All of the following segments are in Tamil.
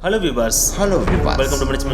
Hello viewers, welcome two minutes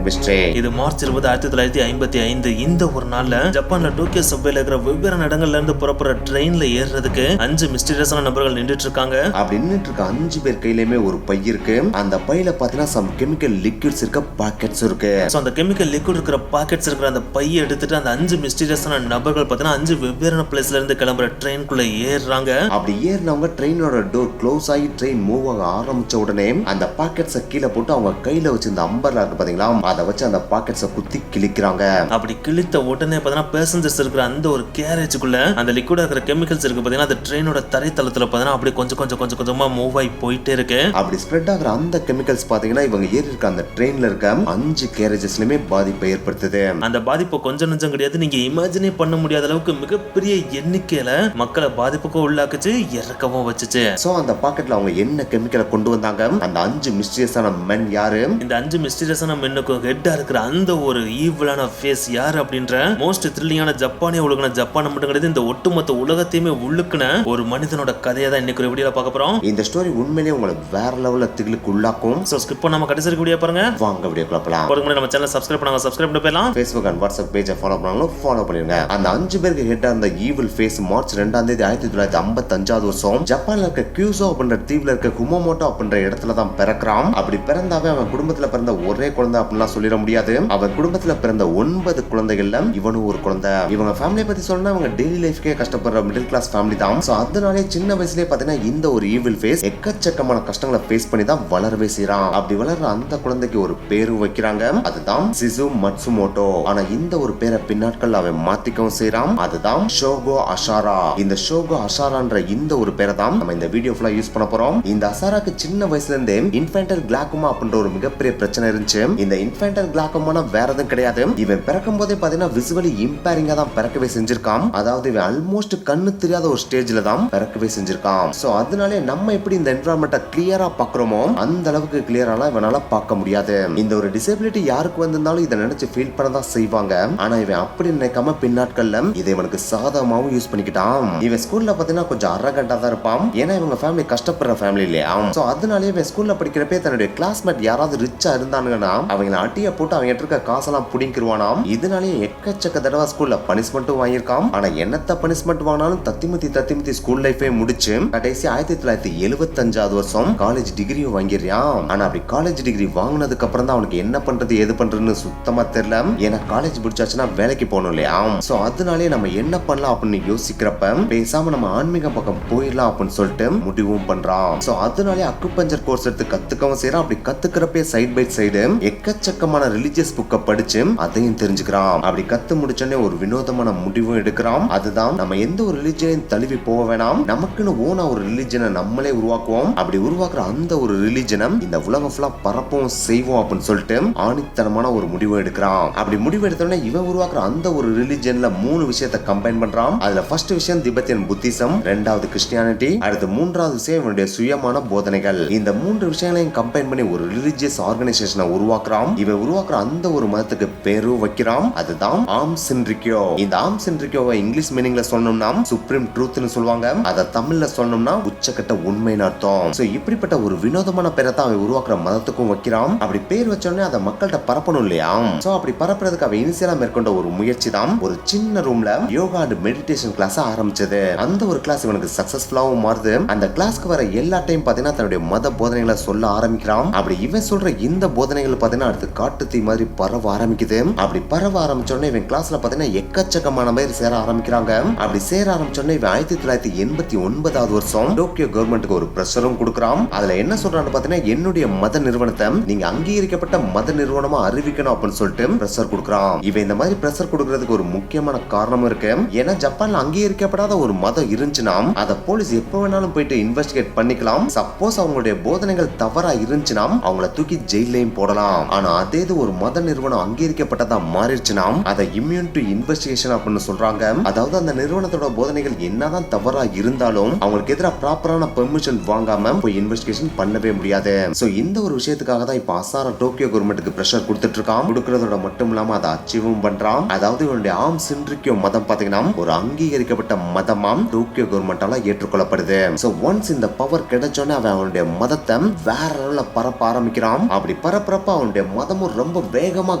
mystery. இது மார்ச் 20, 1955. இந்த ஒரு நாள்ல ஜப்பான்ல டோக்கியோ சப்வேல இருக்கிற வெவ்வேறு இடங்கள்ல இருந்து புறப்படுற ட்ரெயின்ல ஏறுறதுக்கு 5 மிஸ்டீரியஸான நபர்கள் நின்றுட்டு இருக்காங்க. அப்படி நின்றுட்டு இருக்க 5 பேர் கையிலுமே ஒரு பை இருக்கு. அந்த பையில பாத்தீங்கன்னா சம் கெமிக்கல் லிக்விட்ஸ் இருக்க பாக்கெட்ஸ் இருக்கு. சோ அந்த கெமிக்கல் லிக்விட் இருக்கிற பாக்கெட்ஸ் இருக்கிற அந்த பையை எடுத்துட்டு அந்த 5 மிஸ்டீரியஸான நபர்கள் பாத்தீங்கன்னா 5 வெவ்வேறு பிளேஸ்ல இருந்து கிளம்புற ட்ரெயின்குள்ள ஏறுறாங்க. அப்படி ஏறினவங்க ட்ரெயினோட டோர் க்ளோஸ் ஆகி ட்ரெயின் மூவ் ஆக ஆரம்பிச்ச உடனே அந்த பாக்கெட்ஸ கீழே போட்டு அவங்க கையில வச்சிருந்த அம்பர்லா இருக்கு பாத்தீங்களா, அதை வச்சு அந்த பாக்கெட்ஸ குத்தி கிழிக்கிறாங்க. அப்படி கிழித்த உடனே பாத்தீங்கன்னா பேசஞ்சர்ஸ் இருக்கிற அந்த ஒரு கேரேஜுக்குள்ள அந்த லிக்விட் இருக்கிற கெமிக்கல்ஸ் இருக்கு பாத்தீங்கன்னா அந்த ட்ரெயினோட தரைத்தளத்துல பாத்தீங்கன்னா அப்படி கொஞ்சம் கொஞ்சமா மூவ் ஆகி போயிட்டே இருக்கு. அப்படி ஸ்ப்ரெட் ஆகிற அந்த கெமிக்கல்ஸ் பாத்தீங்கன்னா இவங்க ஏறி இருக்க அந்த ட்ரெயின்ல இருக்க 5 கேரேஜஸ்லயுமே பாதிப்பை ஏற்படுத்துது. அந்த பாதிப்பு கொஞ்சம் நஞ்சம் கிடையாது, நீங்க இமேஜினே பண்ண முடியாத அளவுக்கு மிகப்பெரிய எண்ணிக்கையில மக்களை பாதிப்புக்கும் உள்ளாக்குச்சு, இறக்கவும் வச்சுச்சு. சோ அந்த பாக்கெட்ல அவங்க என்ன கெமிக்கலை கொண்டு வந்தாங்க, அந்த 5 மிஸ்டீரியஸான மென் யாரு, இந்த 5 மிஸ்டீரியஸான மென்னுக்கும் ஹெட்டா இருக்கிற அந்த ஒரு ஈவிலான ஃபேஸ் யாரு அப்படின்ற மோஸ்ட் த்ரில்லிங்கான ஜப்பானிய உலகன ஜப்பான் மட்டும் கிடையாது, இந்த ஒட்டுமொத்த உலகத்தையுமே உள்ளுக்குன ஒரு மனிதனோட கதையை தான் இன்னைக்கு ஒரு வீடியோல பார்க்க போறோம். இந்த ஸ்டோரி உண்மையிலேயே உங்களை வேற லெவல்ல திகிலுக்கு உள்ளாக்கும். சோ ஸ்கிப் பண்ணாம கடைசி வரைக்கும் வீடியோ பாருங்க. வாங்க வீடியோக்குள்ள போலாம். அதுக்கு முன்னாடி நம்ம சேனலை சப்ஸ்கிரைப் பண்ணாங்க, சப்ஸ்கிரைப் பண்ணி போயிடலாம். Facebook and WhatsApp பேஜை ஃபாலோ பண்ணாங்களோ ஃபாலோ பண்ணிருங்க. அந்த 5 பேருக்கு ஹெட்டா இருந்த ஈவில் ஃபேஸ் மார்ச் 2 1955 வருஷம் ஜப்பான்ல இருக்க கியூசோ அப்படின்ற தீவுல இருக்க குமமோட்டோ அப்படின்ற இடத்துல தான் பிறக்கிறான். அப்படி பிறந்தாவே அவன் குடும்பத்துல பிறந்த ஒரே குழந்தை அப்படின்லாம் சொல்லிட முடியாது. அவன் குடும்பத்துல பிறந்த 9 குழந்தைகள்ல இவனும் ஒரு குழந்தை. இவங்க ஃபேமிலியை பத்தி சொன்னா அவங்க டெய்லி லைஃப்க்கே கஷ்டப்படுற மிடில் கிளாஸ் ஃபேமிலி தான். சோ அதனாலே சின்ன வயசுலயே பாத்தீங்கன்னா இந்த ஒரு ஈவில் ஃபேஸ் எக்கச்சக்கமான கஷ்டங்களை ஃபேஸ் பண்ணி தான் வளரவே செய்யறான். அப்படி வளர்ற அந்த குழந்தைக்கு ஒரு பேரு வைக்கிறாங்க, அதுதான் சிசு மட்சுமோட்டோ. ஆனா இந்த ஒரு பேரை பின்னாட்கள் அவன் மாத்திக்கவும் செய்யறான், அதுதான் ஷோகோ அஷாரா. இந்த ஷோகோ அஷாரான்ற இந்த ஒரு பேரை தான் நம்ம இந்த வீடியோ ஃபுல்லா யூஸ் பண்ண போறோம். இந்த அஷாராக்கு சின்ன வயசுல இருந்தே இன்ஃபேண்டல் கிளாக்கோமா அப்படின்ற ஒரு மிகப்பெரிய பிரச்சனை இருந்துச்சு. இந்த இன்ஃபேண்டல் கிளாக்கோமானா வேற எதுவும் கிடையாது, இவன் பிறக்கும் போதே பாத்தீங்கன்னா விசுவலி இம்பேரிங்கா தான் பிறக்கவே செஞ்சிருக்கான். அதாவது இவன் ஆல்மோஸ்ட் கண்ணு தெரியாத ஒரு ஸ்டேஜ்ல தான் பிறக்கவே செஞ்சிருக்கான். சோ அதனாலே நம்ம எப்படி இந்த என்விரான்மெண்ட்டை கிளியரா பாக்குறோமோ அந்த அளவுக்கு கிளியராலாம் இவனால பார்க்க முடியாது. இந்த ஒரு டிசேபிலிட்டி யாருக்கு வந்திருந்தாலும் இதை நினைச்சு ஃபீல் பண்ண தான் செய்வாங்க. ஆனா இவன் அப்படி நினைக்காம பின்னாட்கள்ல இதை இவனுக்கு சாதகமாவும் யூஸ் பண்ணிக்கிட்டான். இவன் ஸ்கூல்ல பாத்தீங்கன்னா கொஞ்சம் அரகண்டா தான் இருப்பான், ஏன்னா இவங்க ஃபேமிலி கஷ்டப்படுற ஃபேமிலி இல்லையா. சோ அதனாலே இவன் ஸ்கூல்ல படிக்கிறப்பே தன்னுடைய கிளாஸ்மேட் யாராவது ரிச்சா இருந்தானுங்கன்னா அவங்களை அட்டிய போட்டு அவங்க இருக்க காசெல்லாம் புடிங்கிருவானாம். இதனாலேயே எக்கச்சக்க தடவை ஸ்கூல்ல பனிஷ்மெண்ட்டும் வாங்கியிருக்கான். ஆனா என்னத்த பனிஷ்மெண்ட் வாங்கினாலும் தத்திமுத்தி ஸ்கூல் லைஃபே முடிச்சு கடைசி 1975 வருஷம் காலேஜ் டிகிரியும் வாங்கிடுறான். ஆனா அப்படி காலேஜ் டிகிரி வாங்கினதுக்கு அப்புறம் தான் அவனுக்கு என்ன பண்றது எது பண்றதுன்னு சுத்தமா தெரியல, ஏன்னா காலேஜ் முடிச்சாச்சுன்னா வேலைக்கு போகணும் இல்லையா. சோ அதனாலே நம்ம என்ன பண்ணலாம் அப்படின்னு யோசிக்கிறப்ப பேசாம நம்ம ஆன்மீக பக்கம் போயிடலாம் அப்படின்னு சொல்லிட்டு முடிவும் பண்றான். சோ அதனாலே அக்குபஞ்சர் கோர்ஸ் எடுத்து கத்துக்கவும் செய்யறான். அப்படி கத்துக்கிறப்பே சைட் பை சைடு எக்கச்சக்கமான ரிலிஜியஸ் புக்கை படிச்சு அதையும் தெரிஞ்சுக்கிறான். அப்படி கத்து முடிச்சோடனே ஒரு வினோதமான முடிவும் எடுக்கிறான், அதுதான் நம்ம எந்த ஒரு ரிலிஜனையும் தழுவி போக வேணாம், நமக்குன்னு ஓனா ஒரு ரிலிஜனை நம்மளே உருவாக்குவோம். அப்படி உருவாக்குற அந்த ஒரு ரிலிஜனை இந்த உலகம் ஃபுல்லா பரப்பவும் செய்வோம் அப்படின்னு சொல்லிட்டு ஆணித்தனமான ஒரு முடிவு எடுக்கிறான். அப்படி முடிவு எடுத்தோடனே இவன் உருவாக்குற அந்த ஒரு ரிலிஜன்ல 3 விஷயத்தை கம்பைன் பண்றான். அதுல ஃபர்ஸ்ட் விஷயம் திபெத்தியன் புத்திசம், 2வது கிறிஸ்டியானிட்டி, அடுத்து 3வது விஷயம் இவனுடைய சுயமான போதனைகள். இந்த 3 விஷயங்களையும் கம்பைன் பண்ணி ஒரு ரிலிஜியஸ் ஆர்கனைசேஷனை உருவாக்குறான். இவன் உருவாக்குற அந்த ஒரு மதத்துக்கு பேரு வைக்கிறான், அதுதான் ஆம் சின்ரிக்யோ. இந்த ஆம் சின்ரிக்யோவை இங்கிலீஷ் மீனிங்ல சொல்லணும்னா சுப்ரீம் ட்ரூத்னு சொல்லுவாங்க, அத தமிழ்ல சொல்லணும்னா உச்சக்கட்ட உண்மைன்னு அர்த்தம். சோ இப்படிப்பட்ட ஒரு வினோதமான பேரை தான் அவன் உருவாக்குற மதத்துக்கும் வைக்கிறான். அப்படி பேர் வச்சோடனே அதை மக்கள்கிட்ட பரப்பணும் இல்லையா. சோ அப்படி பரப்புறதுக்கு அவன் இனிஷியலா மேற்கொண்ட ஒரு முயற்சி தான் ஒரு சின்ன ரூம்ல யோகா அண்ட் மெடிடேஷன் கிளாஸ் ஆரம்பிச்சது. அந்த ஒரு கிளாஸ் இவனுக்கு சக்சஸ்ஃபுல்லாவும் மாறுது. அந்த கிளாஸ்க்கு வர எல்லா டைம் பாத்தீங்கன்னா தன்னுடைய மத போதனைகளை சொல்ல ஆரம்பிக்கிறான். அப்படி இவன் சொல்ற இந்த போதனைகள் பாத்தீங்கன்னா அடுத்து காட்டு தீ மாதிரி பரவ ஆரம்பிக்குது. அப்படி பரவ ஆரம்பிச்ச உடனே இவன் கிளாஸ்ல பாத்தீங்கன்னா எக்கச்சக்கமான பேர் சேர ஆரம்பிக்கிறாங்க. அப்படி சேர ஆரம்பிச்ச உடனே இவன் 1989 வருஷம் டோக்கியோ கவர்மெண்ட்டுக்கு ஒரு பிரஷரும் கொடுக்குறான். அதுல என்ன சொல்றான்னு பாத்தீங்கன்னா என்னுடைய மத நிறுவனத்தை நீங்க அங்கீகரிக்கப்பட்ட மத நிறுவனமா அறிவிக்கணும் அப்படின்னு சொல்லிட்டு பிரஷர் கொடுக்குறான். இவன் இந்த மாதிரி பிரஷர் கொடுக்கறதுக்கு ஒரு முக்கியமான காரணம் இருக்கு, ஏன்னா ஜப்பான்ல அங்கீகரிக்கப்படாத ஒரு மதம் இருந்துச்சுன்னா அதை போலீஸ் எப்ப வேணாலும் போயிட்டு இன்வெஸ்டிகேட் பண்ணிக்கலாம். சப்போஸ் அவங்களுடைய போதனைகள் தவறா இருந்துச்சுன்னா அவங்கள தூக்கி ஜெயிலையும் போடலாம். ஆனா அதே ஒரு மத நிறுவனம் அங்கீகரிக்கப்பட்டதா மாறிடுச்சுன்னா அதை இம்யூன் டு இன்வெஸ்டிகேஷன் அப்படின்னு சொல்றாங்க. அதாவது அந்த நிறுவனத்தோட போதனைகள் என்னதான் தவறா இருந்தாலும் அவங்களுக்கு எதிராக ப்ராப்பரான பெர்மிஷன் வாங்காம போய் இன்வெஸ்டிகேஷன் பண்ணவே முடியாது. சோ இந்த ஒரு விஷயத்துக்காக தான் இப்ப அசாரா டோக்கியோ கவர்மெண்ட்டுக்கு பிரஷர் கொடுத்துட்டு இருக்கான். கொடுக்கறதோட மட்டும் இல்லாம அதை அச்சீவும் பண்றான். அதாவது இவனுடைய ஆம் சின்ரிக்யோ மதம் பாத்தீங்கன்னா ஒரு அங்கீகரிக்கப்பட்ட மதமாம் டோக்கியோ கவர்மெண்டால ஏற்றுக்கொள்ளப்படுது. சோ ஒன்ஸ் இந்த பவர் கிடைச்சோன்னே அவன் அவனுடைய மதத்தை வேற லெவல்ல பரப்ப ஆரம்பிக்கிறான். அப்படி பரப்பறப்ப அவனுடைய மதமும் ரொம்ப வேகமா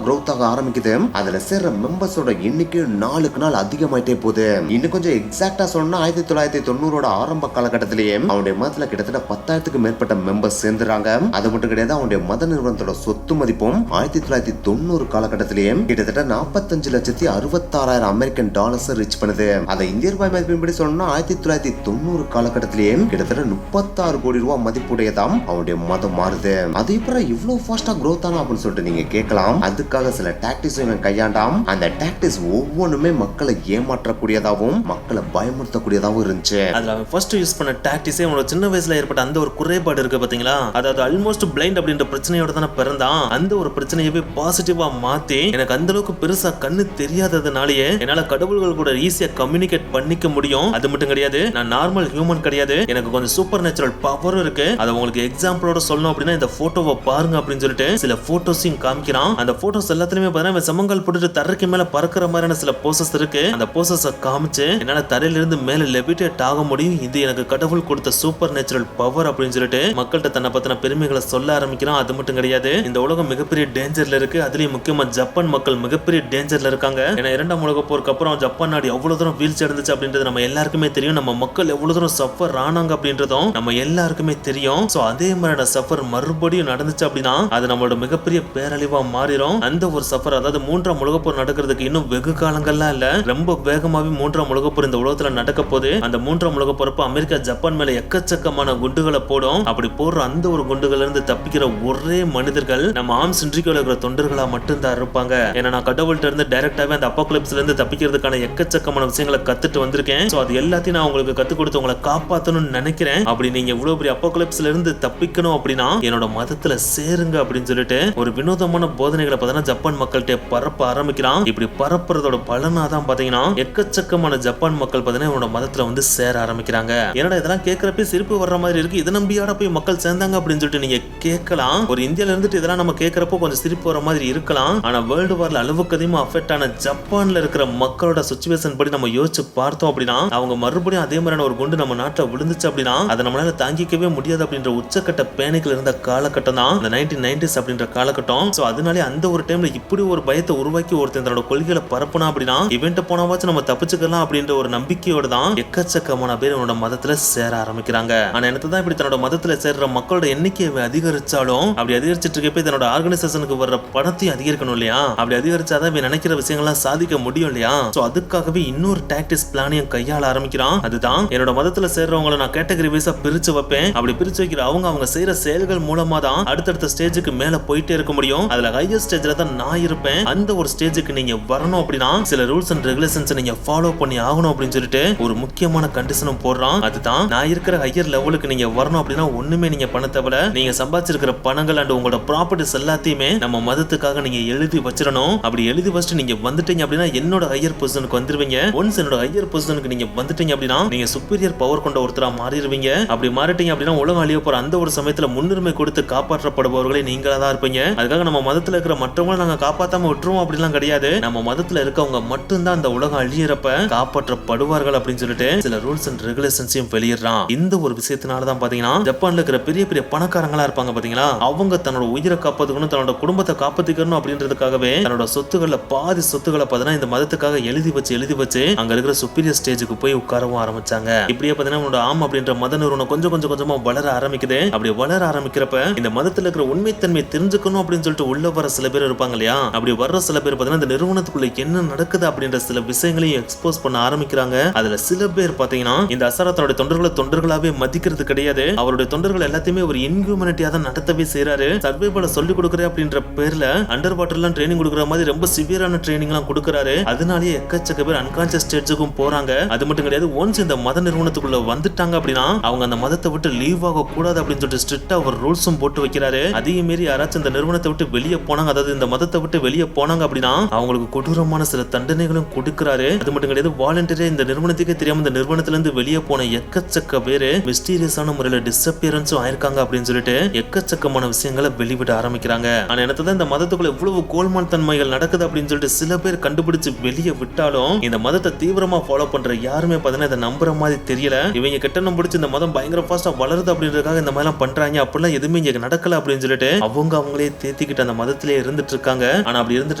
growth ஆக ஆரம்பிக்குது. அதுல சேர்ற மெம்பர்ஸோட எண்ணிக்கை நாளுக்கு நாள் அதிகமாயிட்டே போகுது. இன்னும் கொஞ்சம் எக்ஸாக்டா சொன்னா 1990 ஆரம்ப காலகட்டத்திலேயே அவனுடைய மதத்துல கிட்டத்தட்ட 10,000க்கு மேற்பட்ட மெம்பர்ஸ் சேர்ந்துறாங்க. அது மட்டும் கிடையாது, அவனுடைய மத நிறுவனத்தோட சொத்து மதிப்பும் 1990 காலகட்டத்திலேயே கிட்டத்தட்ட 45,66,000 அமெரிக்கன் டாலர்ஸ் ரீச் பண்ணுது. அதை இந்திய ரூபாய் மதிப்பின்படி சொல்லணும்னா 1990 காலகட்டத்திலேயே கிட்டத்தட்ட 36 கோடி ரூபாய் மதிப்புடையதாம் அவனுடைய மதம் மாறுது. அது இப்ப இவ்வளவு ஃபாஸ்டா growth ஆனா அப்படின்னு சொல்லிட்டு நீங்க கேட்கலாம். அதுக்காக சில டாக்டிக்ஸ் இவன் கையாண்டாம். அந்த டாக்டிக்ஸ் ஒவ்வொன்றுமே மக்களை ஏமாற்றக்கூடியதாகவும் மக்களை பயமுறுத்தக்கூடியதாகவும் இருந்துச்சு. அதுல அவன் ஃபர்ஸ்ட் யூஸ் பண்ண டாக்டிக்ஸே அவனோட சின்ன வயசுல ஏற்பட்ட அந்த ஒரு குறைபாடு இருக்கு பாத்தீங்களா, அதாவது ஆல்மோஸ்ட் பிளைண்ட் அப்படின்ற பிரச்சனையோட தானே பிறந்தான். அந்த ஒரு பிரச்சனையவே பாசிட்டிவா மாத்தி எனக்கு அந்த அளவுக்கு பெருசா கண்ணு தெரியாததுனாலயே என்னால கடவுள்கள் கூட ஈஸியா கம்யூனிகேட் பண்ணிக்க முடியும். அது மட்டும் கிடையாது, நான் நார்மல் ஹியூமன் கிடையாது, எனக்கு கொஞ்சம் சூப்பர் நேச்சுரல் பவரும் இருக்கு. அதை உங்களுக்கு எக்ஸாம்பிளோட சொல்லணும் அப்படின்னா இந்த போட்டோவை பாருங்க அப்படின்னு சொல்லிட்டு சில போட்டோஸையும் காமிக்கிறான். அந்த போட்டோஸ் எல்லாத்துலயுமே பாத்தீங்கன்னா சமங்கால் போட்டுட்டு தரைக்கு மேல பறக்கிற மாதிரியான சில போசஸ் இருக்கு. அந்த போசஸ காமிச்சு என்னால தரையில இருந்து மேல லெவிட்டேட் ஆக முடியும், இது எனக்கு கடவுள் கொடுத்த சூப்பர் நேச்சுரல் பவர் அப்படின்னு சொல்லிட்டு மக்கள்கிட்ட தன்னை பத்தின பெருமைகளை சொல்ல ஆரம்பிக்கிறான். அது மட்டும் கிடையாது, இந்த உலகம் மிகப்பெரிய டேஞ்சர்ல இருக்கு, அதுலயும் முக்கியமா ஜப்பான் மக்கள் மிகப்பெரிய டேஞ்சர்ல இருக்காங்க. ஏன்னா 2ஆம் உலக போருக்கு அப்புறம் ஜப்பான் நாடு எவ்வளவு தூரம் வீழ்ச்சி அடைந்துச்சு அப்படின்றது நம்ம எல்லாருக்குமே தெரியும். நம்ம மக்கள் எவ்வளவு தூரம் சஃபர் ஆனாங்க அப்படின்றதும் நம்ம எல்லாருக்குமே தெரியும். சோ அதே மாதிரியான சஃபர் மறுபடியும் நடந்துச்சு அப்படின்னா அது நம்மளோட மிகப்பெரிய பேரழிவா மாறிடும். அந்த ஒரு சஃபர், அதாவது 3ஆம் உலக போர் நடக்கிறதுக்கு இன்னும் வெகு காலங்கள்லாம் இல்ல, ரொம்ப வேகமாவே 3ஆம் உலக போர் இந்த உலகத்துல நடக்க போகுது. அந்த 3ஆம் உலக போறப்ப அமெரிக்கா ஜப்பான் மேல எக்கச்சக்கமான குண்டுகளை போடும். அப்படி போடுற அந்த ஒரு குண்டுகள்ல இருந்து தப்பிக்கிற ஒரே மனிதர்கள் நம்ம ஆர்ம்ஸ் இன்ட்ரிகோல இருக்கிற தொண்டர்களா மட்டும்தான் இருப்பாங்க. ஏன்னா நான் கடவுள்கிட்ட இருந்து டைரக்டாவே அந்த அப்பாகலிப்ஸ்ல இருந்து தப்பிக்கிறதுக்கான எக்கச்சக்கமான விஷயங்களை கத்துட்டு வந்திருக்கேன். சோ அது எல்லாத்தையும் நான் உங்களுக்கு கத்து கொடுத்து உங்களை காப்பாத்தணும்னு நினைக்கிறேன். அப்படி நீங்க இவ்வளவு பெரிய அப்பாகலிப்ஸ்ல இருந்து தப்பிக்கணும் அப்படின்னா என்னோட மதத்துல சேருங்க அப்படின்னு சொல்லிட்டு ஒரு வினோதமான போதனைகளை பார்த்தீங்கன்னா ஜப்பான் மக்கள்கிட்ட பரப்ப ஆரம்பிக்கிறான். இப்படி பரப்புறதோட பலனாதான் பாத்தீங்கன்னா எக்கச்சக்கமான ஜப்பான் மக்கள் பாத்தீங்கன்னா இவனோட மதத்துல வந்து சேர ஆரம்பிக்கிறாங்க. என்னடா இதெல்லாம் கேட்கறப்ப சிரிப்பு வர்ற மாதிரி இருக்கு, இதை நம்பியாட போய் மக்கள் சேர்ந்தாங்க அப்படின்னு சொல்லிட்டு நீங்க கேட்கலாம். ஒரு இந்தியால இருந்துட்டு இதெல்லாம் நம்ம கேட்கறப்போ கொஞ்சம் சிரிப்பு வர மாதிரி இருக்கலாம். ஆனா வேர்ல்டு வார்ல அளவுக்கு அதிகமா அஃபெக்ட் ஆன ஜப்பான்ல இருக்கிற மக்களோட சிச்சுவேஷன் படி நம்ம யோசிச்சு பார்த்தோம் அப்படின்னா அவங்க மறுபடியும் அதே மாதிரியான ஒரு குண்டு நம்ம நாட்டில் விழுந்துச்சு அப்படின்னா அதை நம்மளால தாங்கிக்கவே முடியாது அப்படின்ற உச்சக்கட்ட பேனிக்ல இருந்த காலகட்டம் தான் இந்த 1990s அப்படின்ற காலகட்டம். சோ அதனாலே அந்த ஒரு டைம்ல இப்படி ஒரு பயத்தை உருவாக்கி ஒருத்தன் தன்னோட கொள்கைகளை பரப்புனா அப்படின்னா இவன்ட் போனாவாச்சும் நம்ம தப்பிச்சுக்கலாம் அப்படின்ற ஒரு நம்பிக்கையோட தான் எக்கச்சக்கமான பேர் என்னோட மதத்துல சேர ஆரம்பிக்கிறாங்க. ஆனா எனக்கு தான் இப்படி தன்னோட மதத்துல சேர்ற மக்களோட எண்ணிக்கையை அதிகரிச்சாலும் அப்படி அதிகரிச்சிட்டு இருக்கப்ப தன்னோட ஆர்கனைசேஷனுக்கு வர்ற பணத்தையும் அதிகரிக்கணும் இல்லையா, அப்படி அதிகரிச்சாதான் இவன் நினைக்கிற விஷயங்கள்லாம் சாதிக்க முடியும் இல்லையா. சோ அதுக்காகவே இன்னொரு டாக்டிக்ஸ் பிளானையும் கையாள ஆரம்பிக்கிறான். அதுதான் என்னோட மதத்துல சேர்றவங்களை நான் கேட்டகரி வைஸா பிரிச்சு வைப்பேன். அப்படி பிரிச்சு வைக்கிற அவங்க செய்யற செயல்கள் மூலமா தான் அடுத்தடுத்த ஸ்டேஜுக்கு மேல போயிட்டே இருக்க முடியும். அதுல ஹையர் ஸ்டேஜ்ல தான் நான் இருப்பேன். அந்த ஒரு ஸ்டேஜுக்கு நீங்க வரணும் அப்படின்னா சில ரூல்ஸ் அண்ட் ரெகுலேஷன்ஸ் நீங்க ஃபாலோ பண்ணி ஆகணும் அப்படின்னு சொல்லிட்டு ஒரு முக்கியமான கண்டிஷனும் போடுறான். அதுதான் நான் இருக்கிற ஹையர் லெவலுக்கு நீங்க வரணும் அப்படின்னா ஒண்ணுமே நீங்க பண்ண தேவையில்ல, நீங்க சம்பாதிச்சிருக்கிற பணங்கள் அண்ட் உங்களோட ப்ராப்பர்ட்டிஸ் எல்லாத்தையுமே நம்ம மதத்துக்காக நீங்க எழுதி வச்சிடணும். அப்படி எழுதி வச்சுட்டு நீங்க வந்துட்டீங்க அப்படின்னா என்னோட ஹையர் பொசிஷனுக்கு வந்துருவீங்க. ஒன்ஸ் என்னோட ஹையர் பொசிஷனுக்கு நீங்க வந்துட்டீங்க அப்படின்னா நீங்க சுப்பீரியர் பவர் கொண்ட ஒருத்தரா மாறிடுவீங்க. அப்படி மாறிட்டீங்க அப்படின்னா உலகம் அழிய போற அந்த ஒரு சமயத்துல முன்னுரிமை கொடுத்து காப்பாற்றப்படுபவர்களே நீங்களா தான் இருப்பீங்க. அதுக்காக நம்ம மதத்துல இருக்கிற மற்றவங்களை நாங்க காப்பாத்தாம விட்டுருவோம் அப்படிலாம் கிடையாது. நம்ம மதத்துல இருக்கவங்க மட்டும்தான் அந்த உலகம் அழியறப்ப காப்பாற்றப்படுவார்கள் அப்படின்னு சொல்லிட்டு சில ரூல்ஸ் அண்ட் ரெகுலேஷன்ஸையும் வெளியிடுறான். இந்த ஒரு விஷயத்தினாலதான் பாத்தீங்கன்னா ஜப்பான்ல இருக்கிற பெரிய பெரிய பணக்காரங்களா இருப்பாங்க பாத்தீங்களா, அவங்க தன்னோட உயிரை காப்பாத்துக்கணும், தன்னோட குடும்பத்தை காப்பாத்திக்கணும் அப்படின்றதுக்காகவே தன்னோட சொத்துக்களை பாதி சொத்துக்களை பார்த்தீங்கன்னா இந்த மதத்துக்காக எழுதி வச்சு அங்க இருக்கிற சுப்பீரியர் ஸ்டேஜுக்கு போய் உட்காரவும் ஆரம்பிச்சாங்க. இப்படியே பாத்தீங்கன்னா ஆம் அப்படின்ற மத நிறுவனம் கொஞ்சம் கொஞ்சமா வளர ஆரம்பிக்குது. அப்படி வளர ஆரம்பிக்கிறப்ப இந்த மதத்துல இருக்கிற உண்மைத்தன்மை தெரிஞ்சுக்கணும் அப்படின்னு சொல்லிட்டு உள்ள வர சில பேர் இருப்பாங்க இல்லையா, அப்படி வர்ற சில பேர் பாத்தீங்கன்னா இந்த நிறுவனத்துக்குள்ள என்ன நடக்குது அப்படின்ற சில விஷயங்களையும் எக்ஸ்போஸ் பண்ண ஆரம்பிக்கிறாங்க. அதுல சில பேர் பாத்தீங்கன்னா இந்த அசாரத்தோட தொண்டர்களாவே மதிக்கிறது கிடையாது, அவருடைய தொண்டர்கள் எல்லாத்தையுமே ஒரு இன்ஹியூமனிட்டியா தான் நடத்தவே செய்யறாரு. சர்வைவல சொல்லி கொடுக்கறேன் அப்படின்ற பேர்ல அண்டர் வாட்டர்லாம் ட்ரைனிங் கொடுக்குற மாதிரி ரொம்ப சிவியரான ட்ரைனிங் எல்லாம் கொடுக்கறாரு. அதனாலேயே எக்கச்சக்க பேர் அன்கான்சியஸ் ஸ்டேஜுக்கும் போறாங்க. அது மட்டும் கிடையாது, ஒன்ஸ் இந்த மத நிறுவனத்துக்குள்ள வந்துட்டாங்க அப்படின்னா அவங்க அந்த மதத்தை விட்டு லீவ் ஆக கூடாது அப்படின்னு சொல்லிட்டு ஸ்ட்ரிக்ட்டா ஒரு ரூல்ஸும் போட்டு வைக்கிறாரு. அதே மீறி யாராச்சும் இந்த நிறுவனத்தை விட்டு வெளியே போனாங்க, அதாவது இந்த மதத்தை விட்டு வெளியே போனாங்க அப்படின்னா அவங்களுக்கு கொடூரமான சில தண்டனைகளும் கொடுக்கிறாரு. அது மட்டும் கிடையாது, வாலண்டியரா இந்த நிறுவனத்துக்கே தெரியாம இந்த நிறுவனத்துல இருந்து வெளியே போன எக்கச்சக்க பேரு மிஸ்டீரியஸான முறையில டிஸப்பியரன்ஸும் ஆயிருக்காங்க அப்படின்னு சொல்லிட்டு எக்கச்சக்கமான விஷயங்களை வெளிவிட ஆரம்பிக்கிறாங்க. ஆனா என்னதான் இந்த மதத்துக்குள்ள இவ்வளவு கோல்மால் தன்மைகள் நடக்குது அப்படின்னு சொல்லிட்டு சில பேர் கண்டுபிடிச்சு வெளியே விட்டாலும் இந்த மதத்தை தீவிரமா ஃபாலோ பண்ற யாருமே பாத்தீங்கன்னா இதை நம்புற மாதிரி தெரியல. இவங்க கெட்டணம் பிடிச்சு இந்த மதம் பயங்கர ஃபாஸ்டா வளருது அப்படின்றதுக்காக இந்த மாதிரி எல்லாம் பண்றாங்க, அப்படிலாம் எதுவுமே இங்க நடக்கல அப்படின்னு சொல்லிட்டு அவங்களே தேத்திக்கிட்டு அந்த மதத்திலே இருந்துட்டு இருக்காங்க. ஆனா அப்படி இருந்துட்டு